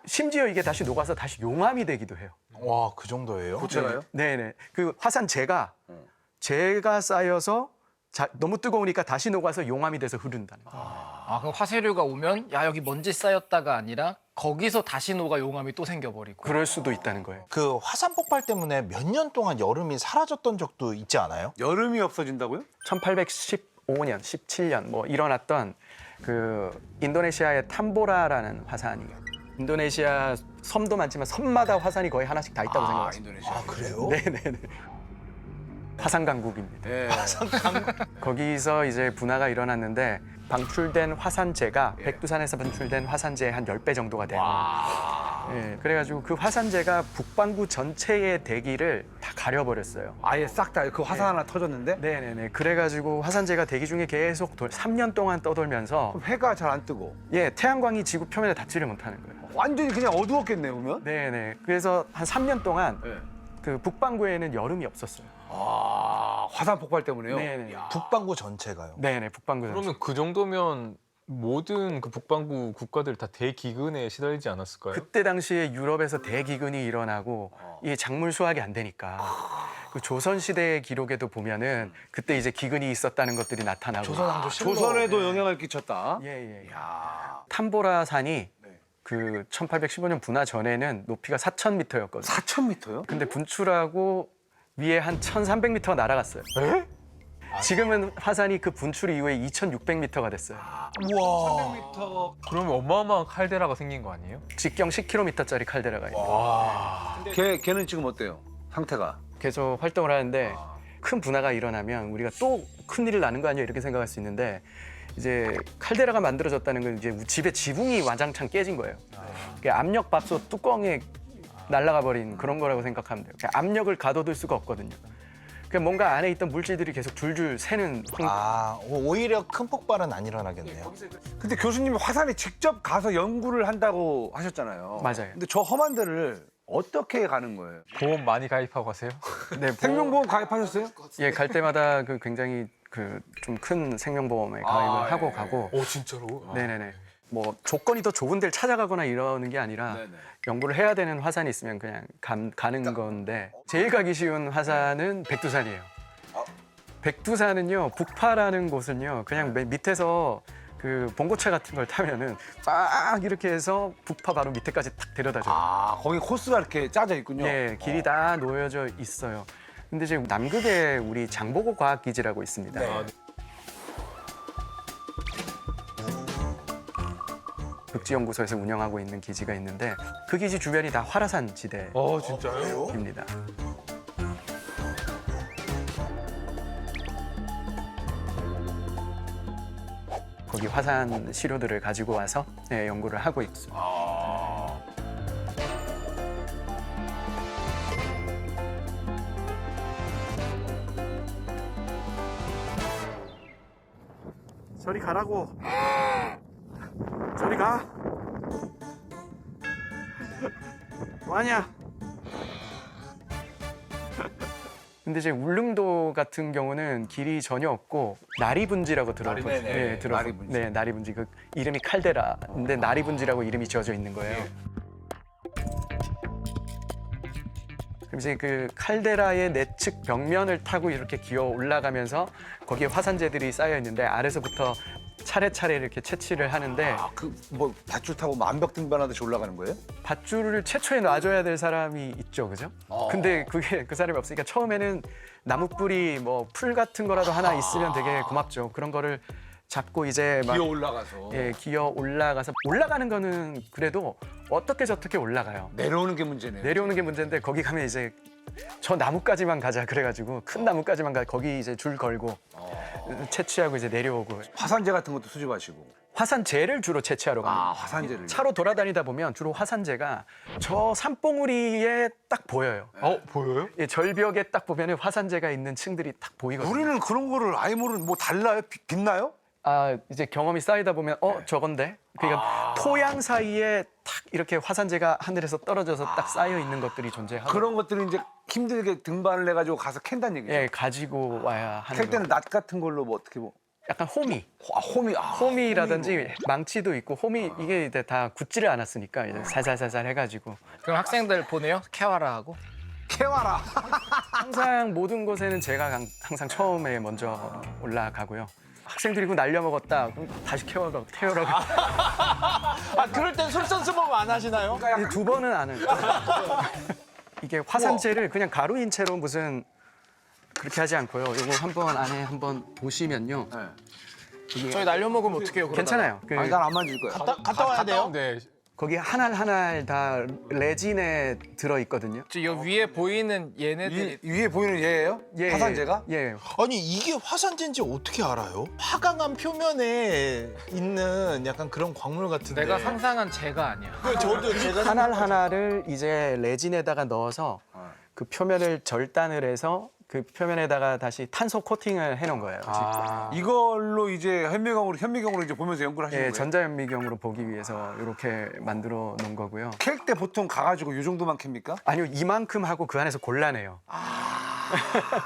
심지어 이게 다시 녹아서 다시 용암이 되기도 해요. 와, 그 정도예요? 고체가요? 네네. 그 화산재가 재가 쌓여서 너무 뜨거우니까 다시 녹아서 용암이 돼서 흐른다는 거예요. 아, 그럼 화쇄류가 오면 야 여기 먼지 쌓였다가 아니라 거기서 다시 녹아 용암이 또 생겨버리고. 그럴 수도 있다는 거예요. 그 화산 폭발 때문에 몇 년 동안 여름이 사라졌던 적도 있지 않아요? 여름이 없어진다고요? 1815년, 17년 뭐 일어났던 그 인도네시아의 탐보라라는 화산이 인도네시아 섬도 많지만 섬마다 화산이 거의 하나씩 다 있다고 생각하시면 인도네시아. 아, 그래요? 네네네. 화산 강국입니다. 네. 거기서 이제 분화가 일어났는데 방출된 화산재가 백두산에서 방출된 화산재의 한 10배 정도가 돼요. 예, 그래가지고 그 화산재가 북반구 전체의 대기를 다 가려버렸어요. 아예 싹 다 그 화산 하나 터졌는데 네네네. 그래가지고 화산재가 대기 중에 계속 3년 동안 떠돌면서 그럼 해가 잘 안 뜨고 예, 태양광이 지구 표면에 닿지를 못하는 거예요. 완전히 그냥 어두웠겠네 보면. 네네. 그래서 한 3년 동안 네. 그 북반구에는 여름이 없었어요. 아, 화산 폭발 때문에요? 네네. 북반구 전체가요? 네네. 북반구 전체. 그러면 그 정도면 모든 그 북반구 국가들 다 대기근에 시달리지 않았을까요? 그때 당시에 유럽에서 대기근이 일어나고 이 작물 수확이 안 되니까 그 조선 시대의 기록에도 보면은 그때 이제 기근이 있었다는 것들이 나타나고 조선왕조 실록. 조선에도 영향을 끼쳤다. 예예. 야, 탐보라 산이 그 1815년 분화 전에는 높이가 4,000m였거든요. 4,000m요? 근데 분출하고 위에 한 1,300m 날아갔어요. 지금은 화산이 그 분출 이후에 2,600m가 됐어요. 우와. 그러면 어마어마한 칼데라가 생긴 거 아니에요? 직경 10km짜리 칼데라가 있어요. 걔는 지금 어때요? 상태가? 계속 활동을 하는데 큰 분화가 일어나면 우리가 또 큰일을 나는 거 아니야 이렇게 생각할 수 있는데 이제 칼데라가 만들어졌다는 건 이제 집의 지붕이 와장창 깨진 거예요. 그러니까 압력밥솥 뚜껑에 날아가 버린 그런 거라고 생각하면 돼요. 그러니까 압력을 가둬둘 수가 없거든요. 그러니까 뭔가 안에 있던 물질들이 계속 줄줄 새는 아, 오히려 큰 폭발은 안 일어나겠네요. 근데 교수님이 화산에 직접 가서 연구를 한다고 하셨잖아요. 맞아요. 근데 저 험한 데를 어떻게 가는 거예요? 보험 많이 가입하고 가세요? 네, 생명보험 가입하셨어요? 예, 갈 때마다 그 굉장히 그 좀 큰 생명보험에 가입을 하고 가고. 오 진짜로? 네네네. 뭐 조건이 더 좋은 데를 찾아가거나 이러는 게 아니라 연구를 해야 되는 화산이 있으면 그냥 가는 건데 제일 가기 쉬운 화산은 백두산이에요. 백두산은요 북파라는 곳은요 그냥 밑에서 그 봉고차 같은 걸 타면은 빡 이렇게 해서 북파 바로 밑에까지 탁 데려다줘요. 아, 거기 코스가 이렇게 짜져 있군요. 예, 길이 다 놓여져 있어요. 근데 지금 남극에 우리 장보고 과학기지라고 있습니다. 극지연구소에서 운영하고 있는 기지가 있는데 그 기지 주변이 다 화라산 지대입니다. 진짜요? 거기 화산 시료들을 가지고 와서 연구를 하고 있습니다. 저리 가라고. 저리 가. 뭐하냐? 근데 이제 울릉도 같은 경우는 길이 전혀 없고 나리분지라고 들어보셨죠? 네네. 들어보- 나리분지. 네, 나리분지. 그 이름이 칼데라인데 나리분지라고 이름이 지어져 있는 거예요. 그럼 이제 그 칼데라의 내측 벽면을 타고 이렇게 기어 올라가면서 거기에 화산재들이 쌓여 있는데 아래서부터 차례차례 이렇게 채취를 하는데 그 뭐 밧줄 타고 뭐 암벽 등반하듯이 올라가는 거예요? 밧줄을 최초에 놔줘야 될 사람이 있죠, 그죠? 근데 그게 그 사람이 없으니까 처음에는 나무 뿌리 뭐 풀 같은 거라도 하나 있으면 되게 고맙죠. 그런 거를 잡고 이제 막 기어 올라가서 예, 기어 올라가서 올라가는 거는 그래도 어떻게 저떻게 올라가요. 내려오는 게 문제네요. 내려오는 게 문제인데 거기 가면 이제 저 나무까지만 가자 그래가지고 큰 나무까지만 가 거기 이제 줄 걸고 채취하고 이제 내려오고 화산재 같은 것도 수집하시고. 화산재를 주로 채취하러 갑니다. 화산재를. 차로 돌아다니다 보면 주로 화산재가 저 산봉우리에 딱 보여요. 보여요? 예, 절벽에 딱 보면 화산재가 있는 층들이 딱 보이거든요. 우리는 그런 거를 아예 모르는 뭐 달라요? 빛나요? 이제 경험이 쌓이다 보면 저건데. 그러니까 토양 사이에 탁 이렇게 화산재가 하늘에서 떨어져서 딱 쌓여 있는 것들이 존재하고. 그런 것들을 이제 힘들게 등반을 해가지고 가서 캔다는 얘기죠. 예, 가지고 와야 하는. 캘 때는 거. 낫 같은 걸로 뭐 어떻게 뭐. 약간 호미. 홈이. 호미라든지 망치도 있고 호미 이게 이제 다 굳지를 않았으니까 이제 살살살살 해가지고 그럼 학생들 보내요? 캐와라 하고? 캐와라. 항상 모든 곳에는 제가 항상 처음에 먼저 올라가고요. 학생들이고 날려먹었다. 그럼 다시 태워라고. 그럴 땐 솔선수범 안 하시나요? 두 번은 안 해요. 이게 화산재를 그냥 가루인 채로 무슨 그렇게 하지 않고요. 이거 한번 안에 한번 보시면요. 이게 저희 날려먹으면 어떡해요? 그러다가? 괜찮아요. 그 아니 난 안 만질 거야. 갔다 와야 돼요? 네. 거기 하나하나 다 레진에 들어 있거든요. 저 여 위에 보이는 얘네들이 위에 보이는 얘예요? 예, 화산재가? 예. 아니 이게 화산재인지 어떻게 알아요? 화강암 표면에 있는 약간 그런 광물 같은데. 내가 상상한 재가 아니야. 저도 제가 하나하나를 이제 레진에다가 넣어서 그 표면을 절단을 해서 그 표면에다가 다시 탄소 코팅을 해놓은 거예요. 이걸로 이제 현미경으로 이제 보면서 연구를 하시는 예, 거예요? 전자현미경으로 보기 위해서 이렇게 만들어 놓은 거고요. 캘 때 보통 가가지고 이 정도만 캡니까? 아니요, 이만큼 하고 그 안에서 골라내요.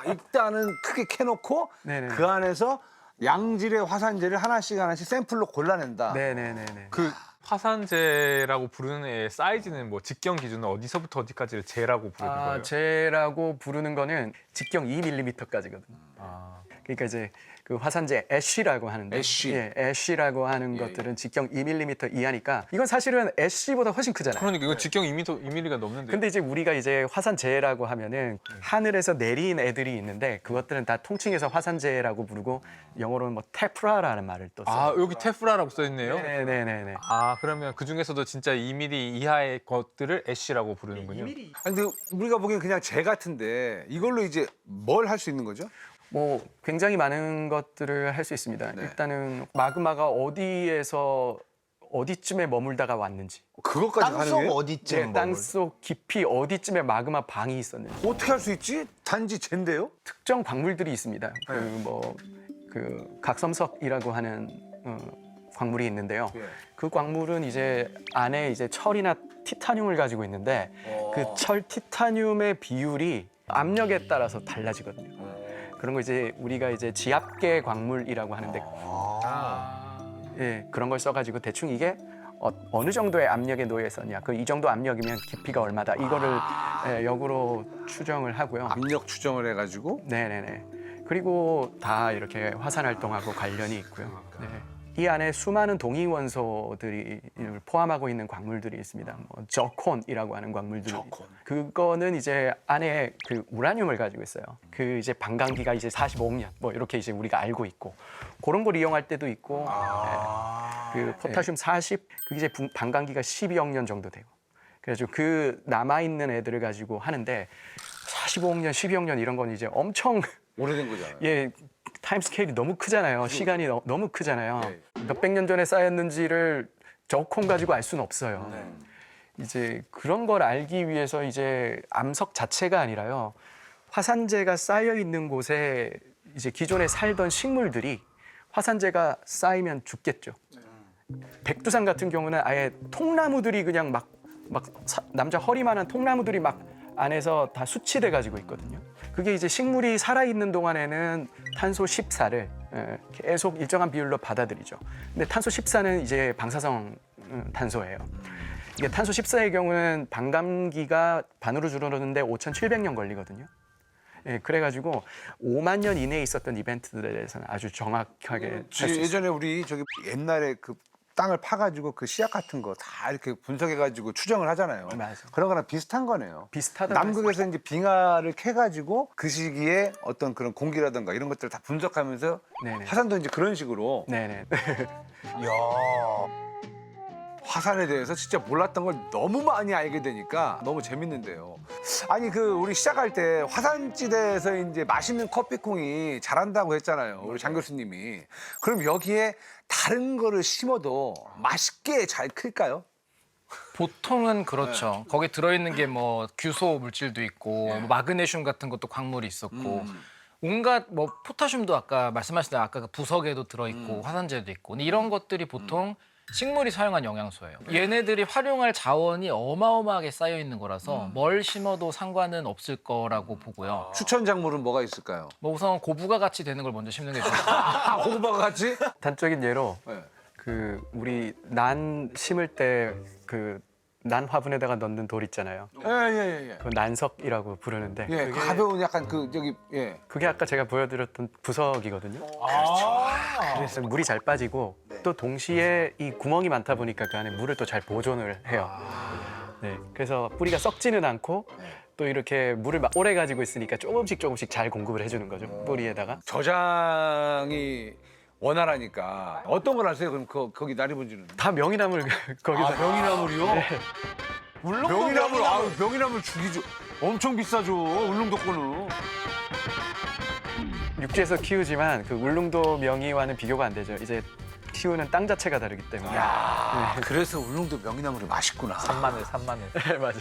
일단은 크게 캐놓고 네네. 그 안에서 양질의 화산재를 하나씩 샘플로 골라낸다. 네네네네. 그 화산재라고 부르는 애의 사이즈는 뭐 직경 기준은 어디서부터 어디까지를 재라고 부르는 거예요? 재라고 부르는 거는 직경 2mm까지거든요. 그러니까 이제 그 화산재 애쉬라고 하는데 애쉬. 예, 애쉬라고 하는 것들은 직경 2mm 이하니까 이건 사실은 애쉬보다 훨씬 크잖아요. 그러니까 이거 직경 2mm가 넘는데. 근데 이제 우리가 이제 화산재라고 하면은 하늘에서 내린 애들이 있는데 그것들은 다 통칭해서 화산재라고 부르고 영어로는 뭐 테프라라는 말을 또 써요. 여기 테프라라고 써 있네요. 네네네네. 그러면 그 중에서도 진짜 2mm 이하의 것들을 애쉬라고 부르는군요. 아니, 근데 우리가 보기엔 그냥 재 같은데 이걸로 이제 뭘 할 수 있는 거죠? 뭐 굉장히 많은 것들을 할 수 있습니다. 일단은 마그마가 어디에서 어디쯤에 머물다가 왔는지, 그것까지 땅속 가능해요? 어디쯤 땅속 깊이 어디쯤에 마그마 방이 있었는지, 어떻게 할 수 있지? 단지 재인데요? 특정 광물들이 있습니다. 그 각섬석이라고 하는 광물이 있는데요. 예. 그 광물은 이제 안에 이제 철이나 티타늄을 가지고 있는데 그 철 티타늄의 비율이 압력에 따라서 달라지거든요. 그런 거 이제 우리가 이제 지압계 광물이라고 하는데 예, 그런 걸 써가지고 대충 이게 어느 정도의 압력에 놓여 있었냐, 그 이 정도 압력이면 깊이가 얼마다 이거를 예, 역으로 추정을 하고요. 압력 추정을 해가지고 네네네. 그리고 다 이렇게 화산 활동하고 관련이 있고요. 네. 이 안에 수많은 동위 원소들이 포함하고 있는 광물들이 있습니다. 뭐 저콘이라고 하는 광물들이. 그거는 이제 안에 그 우라늄을 가지고 있어요. 그 이제 반감기가 이제 45억 년 뭐 이렇게 이제 우리가 알고 있고 그런 걸 이용할 때도 있고. 그 포타슘 40 그게 이제 반감기가 12억 년 정도 되고. 그래가지고 그 남아 있는 애들을 가지고 하는데 45억 년, 12억 년 이런 건 이제 엄청 오래된 거잖아요. 예, 타임 스케일이 너무 크잖아요. 시간이 너무 크잖아요. 몇백 년 전에 쌓였는지를 저콘 가지고 알 수는 없어요. 이제 그런 걸 알기 위해서 이제 암석 자체가 아니라요. 화산재가 쌓여 있는 곳에 이제 기존에 살던 식물들이 화산재가 쌓이면 죽겠죠. 백두산 같은 경우는 아예 통나무들이 그냥 남자 허리만한 통나무들이 막 안에서 다 수치돼 가지고 있거든요. 그게 이제 식물이 살아있는 동안에는 탄소 14를 계속 일정한 비율로 받아들이죠. 근데 탄소 14는 이제 방사성 탄소예요. 이게 탄소 14의 경우는 반감기가 반으로 줄어드는데 5,700년 걸리거든요. 예, 그래가지고 5만 년 이내에 있었던 이벤트들에 대해서는 아주 정확하게 할 수 있어요. 예전에 우리 저기 옛날에 그 땅을 파가지고 그 씨앗 같은 거 다 이렇게 분석해가지고 추정을 하잖아요. 맞아. 그런 거랑 비슷한 거네요. 비슷하다고 남극에서 이제 빙하를 캐가지고 그 시기에 어떤 그런 공기라든가 이런 것들을 다 분석하면서 네네. 화산도 이제 그런 식으로 네네. 화산에 대해서 진짜 몰랐던 걸 너무 많이 알게 되니까 너무 재밌는데요. 아니 그 우리 시작할 때 화산지대에서 이제 맛있는 커피콩이 자란다고 했잖아요. 우리 장 교수님이. 그럼 여기에 다른 거를 심어도 맛있게 잘 클까요? 보통은 그렇죠. 거기 들어있는 게 뭐 규소 물질도 있고 뭐 마그네슘 같은 것도 광물이 있었고 온갖 뭐 포타슘도 아까 말씀하신 대로 아까 그 부석에도 들어있고 화산재도 있고 근데 이런 것들이 보통 식물이 사용한 영양소예요. 얘네들이 활용할 자원이 어마어마하게 쌓여 있는 거라서 뭘 심어도 상관은 없을 거라고 보고요. 추천 작물은 뭐가 있을까요? 뭐 우선 고부가 같이 되는 걸 먼저 심는 게 좋을 것 아, 호박과 같이? 단적인 예로 네. 그 우리 난 심을 때 그 난 화분에다가 넣는 돌 있잖아요. 예. 그 난석이라고 부르는데 예, 그게, 가벼운 약간 그 저기 예. 그게 아까 제가 보여드렸던 부석이거든요. 그래서 물이 잘 빠지고 또 동시에 이 구멍이 많다 보니까 그 안에 물을 또 잘 보존을 해요. 네, 그래서 뿌리가 썩지는 않고 또 이렇게 물을 막 오래 가지고 있으니까 조금씩 잘 공급을 해주는 거죠. 뿌리에다가. 저장이 원활하니까 어떤 걸 하세요? 그럼 거기 나리분지는? 다 명이나물 거기서. 명이나물이요? 명이나물, 명이나물 죽이죠. 엄청 비싸죠. 울릉도 거는. 육지에서 키우지만 그 울릉도 명이와는 비교가 안 되죠. 이제 키우는 땅 자체가 다르기 때문에. 그래서 울릉도 명이나물이 맛있구나. 산마늘. 네, 맞아요.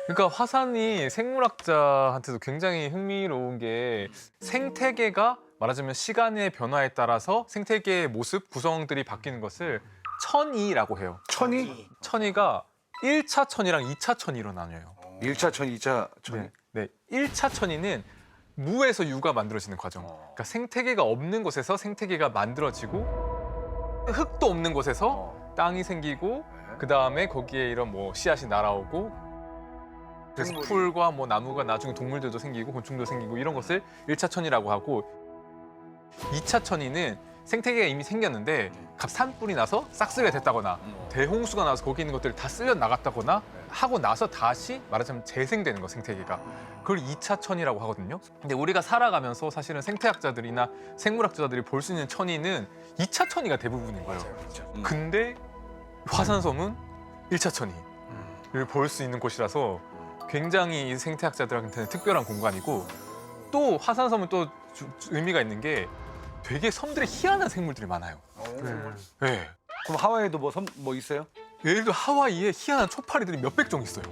그러니까 화산이 생물학자한테도 굉장히 흥미로운 게 생태계가 말하자면 시간의 변화에 따라서 생태계의 모습, 구성들이 바뀌는 것을 천이라고 해요. 천이? 천이가 1차 천이랑 2차 천이로 나뉘어요. 1차 천, 2차 천. 네. 1차 천이는 무에서 유가 만들어지는 과정. 그러니까 생태계가 없는 곳에서 생태계가 만들어지고 흙도 없는 곳에서 땅이 생기고 그다음에 거기에 이런 뭐 씨앗이 날아오고 그래서 풀과 뭐 나무가 나중에 동물들도 생기고 곤충도 생기고 이런 것을 1차 천이라고 하고 2차 천이는 생태계가 이미 생겼는데 산불이 나서 싹쓸이가 됐다거나 대홍수가 나서 거기 있는 것들이 다 쓸려 나갔다거나 하고 나서 다시 말하자면 재생되는 거 생태계가 그걸 2차 천이라고 하거든요. 근데 우리가 살아가면서 사실은 생태학자들이나 생물학자들이 볼 수 있는 천이는 2차 천이가 대부분인 거예요. 근데 화산섬은 1차 천이를 볼 수 있는 곳이라서 굉장히 이 생태학자들한테는 특별한 공간이고 또 화산섬은 또 의미가 있는 게 되게 섬들에 희한한 생물들이 많아요. 네. 그럼 하와이에도 뭐 있어요? 예를 들어 하와이에 희한한 초파리들이 몇백 종 있어요.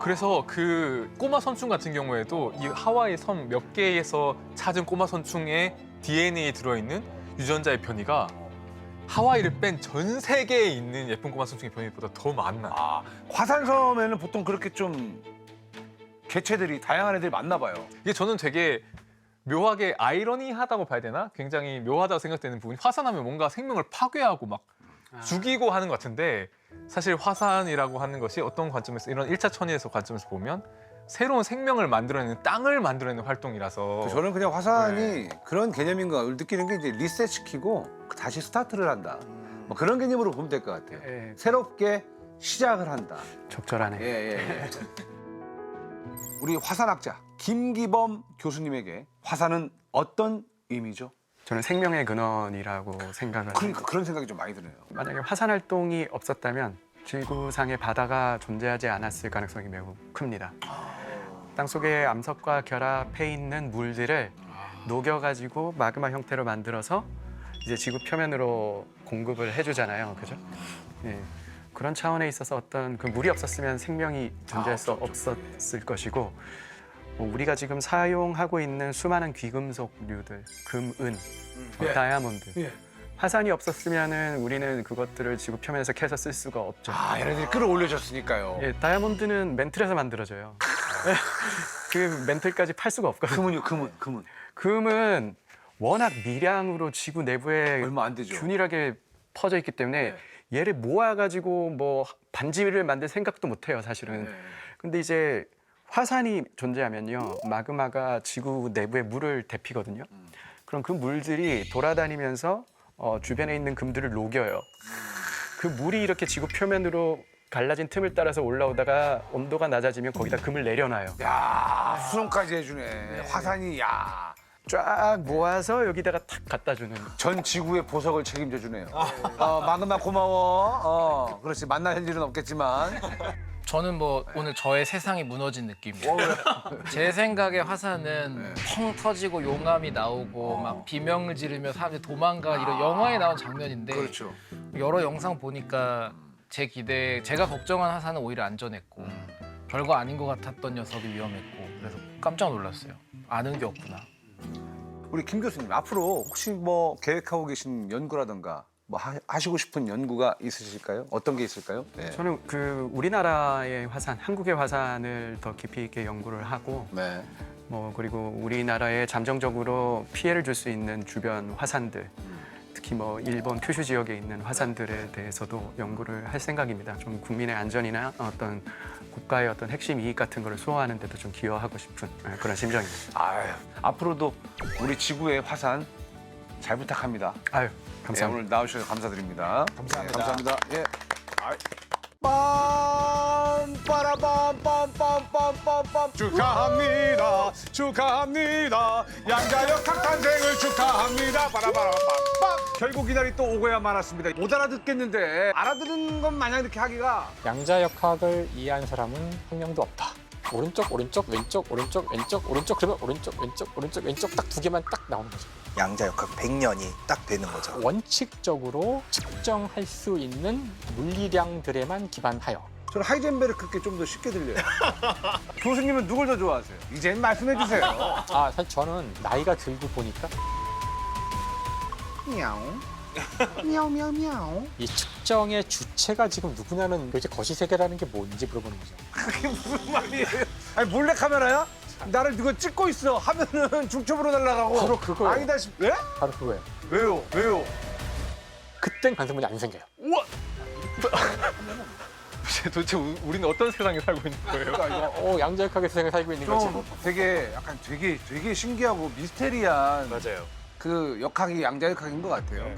그래서 그 꼬마 선충 같은 경우에도 이 하와이 섬 몇 개에서 찾은 꼬마 선충의 DNA에 들어있는 유전자의 변이가 하와이를 뺀 전 세계에 있는 예쁜 꼬마 선충의 변이보다 더 많나. 아, 화산섬에는 보통 그렇게 좀 개체들이 다양한 애들이 많나 봐요. 이게 저는 되게 묘하게 아이러니하다고 봐야 되나? 굉장히 묘하다고 생각되는 부분이 화산하면 뭔가 생명을 파괴하고 막 죽이고 하는 것 같은데 사실 화산이라고 하는 것이 어떤 관점에서 이런 1차 천이에서 관점에서 보면 새로운 생명을 만들어내는 땅을 만들어내는 활동이라서 저는 그냥 화산이 그런 개념인 걸 느끼는 게 이제 리셋시키고 다시 스타트를 한다. 뭐 그런 개념으로 보면 될 것 같아요. 예. 새롭게 시작을 한다. 적절하네. 예. 우리 화산학자 김기범 교수님에게 화산은 어떤 의미죠? 저는 생명의 근원이라고 생각을 그러니까 그런 생각이 좀 많이 드네요. 만약에 화산 활동이 없었다면 지구상의 바다가 존재하지 않았을 가능성이 매우 큽니다. 땅속에 암석과 결합해 있는 물들을 녹여가지고 마그마 형태로 만들어서 이제 지구 표면으로 공급을 해주잖아요, 그죠? 예. 그런 차원에 있어서 어떤 그 물이 없었으면 생명이 존재할 수 없었을 것이고 우리가 지금 사용하고 있는 수많은 귀금속류들, 금, 은, 다이아몬드. 화산이 없었으면은 우리는 그것들을 지구 표면에서 캐서 쓸 수가 없죠. 아, 얘네들이 끌어올려졌으니까요. 예, 다이아몬드는 멘틀에서 만들어져요. 그 멘틀까지 팔 수가 없거든요. 금은. 금은 워낙 미량으로 지구 내부에 얼마 안 되죠. 균일하게 퍼져 있기 때문에 얘를 모아가지고 뭐 반지를 만들 생각도 못 해요, 사실은. 근데 이제 화산이 존재하면요, 마그마가 지구 내부에 물을 데피거든요. 그럼 그 물들이 돌아다니면서 주변에 있는 금들을 녹여요. 그 물이 이렇게 지구 표면으로 갈라진 틈을 따라서 올라오다가 온도가 낮아지면 거기다 금을 내려놔요. 야, 수송까지 해주네. 화산이, 야. 쫙 모아서 여기다가 탁 갖다 주는. 전 지구의 보석을 책임져 주네요. 마그마 고마워. 그렇지, 만날 일은 없겠지만. 저는 뭐 오늘 저의 세상이 무너진 느낌이에요. 제 생각에 화산은 펑 터지고 용암이 나오고 막 비명을 지르며 사람들이 도망가 이런 영화에 나온 장면인데 그렇죠. 여러 영상 보니까 제 기대에 제가 걱정한 화산은 오히려 안전했고 별거 아닌 것 같았던 녀석이 위험했고 그래서 깜짝 놀랐어요. 아는 게 없구나. 우리 김 교수님, 앞으로 혹시 뭐 계획하고 계신 연구라든가 뭐 하시고 싶은 연구가 있으실까요? 어떤 게 있을까요? 네. 저는 그 우리나라의 화산, 한국의 화산을 더 깊이 있게 연구를 하고 네. 뭐 그리고 우리나라에 잠정적으로 피해를 줄 수 있는 주변 화산들, 특히 뭐 일본 큐슈 지역에 있는 화산들에 대해서도 연구를 할 생각입니다. 좀 국민의 안전이나 어떤 국가의 어떤 핵심 이익 같은 거를 수호하는 데도 좀 기여하고 싶은 그런 심정입니다. 아유, 앞으로도 우리 지구의 화산 잘 부탁합니다. 아유, 네, 감사합니다. 오늘 나오셔서 감사드립니다. 감사합니다. 네, 감사합니다. 예. 빰빠라빰빰빰빰빰빰 축하합니다. 축하합니다. 양자역 탁탄생을 축하합니다. 빠라바라빰빰. 결국 이날이 또 오고야 말았습니다. 못 알아듣겠는데 알아듣는 건 마냥 이렇게 하기가 양자역학을 이해한 사람은 한 명도 없다. 오른쪽, 오른쪽, 왼쪽, 오른쪽, 왼쪽, 오른쪽 그러면 오른쪽, 왼쪽, 오른쪽, 왼쪽 딱 두 개만 딱 나오는 거죠. 양자역학 100년이 딱 되는 거죠. 원칙적으로 측정할 수 있는 물리량들에만 기반하여 저는 하이젠베르크께 좀 더 쉽게 들려요. 교수님은 누굴 더 좋아하세요? 이젠 말씀해 주세요. 사실 저는 나이가 들고 보니까 이 측정의 주체가 지금 누구냐는 도대체 거시세계라는 게 뭔지 물어보는 거죠. 그게 무슨 말이에요? 아니 몰래 카메라야? 나를 누가 찍고 있어 하면은 중첩으로 날아가고 바로 그거예요. 아니다 싶. 왜? 바로 그거예요. 왜요? 왜요? 그땐 관성문이 안 생겨요. 도대체 우리는 어떤 세상에 살고 있는 거예요? 양자역학의 세상에 살고 있는 거지. 좀 되게 약간 되게 신기하고 미스테리한 맞아요. 그 역학이 양자역학인 것 같아요.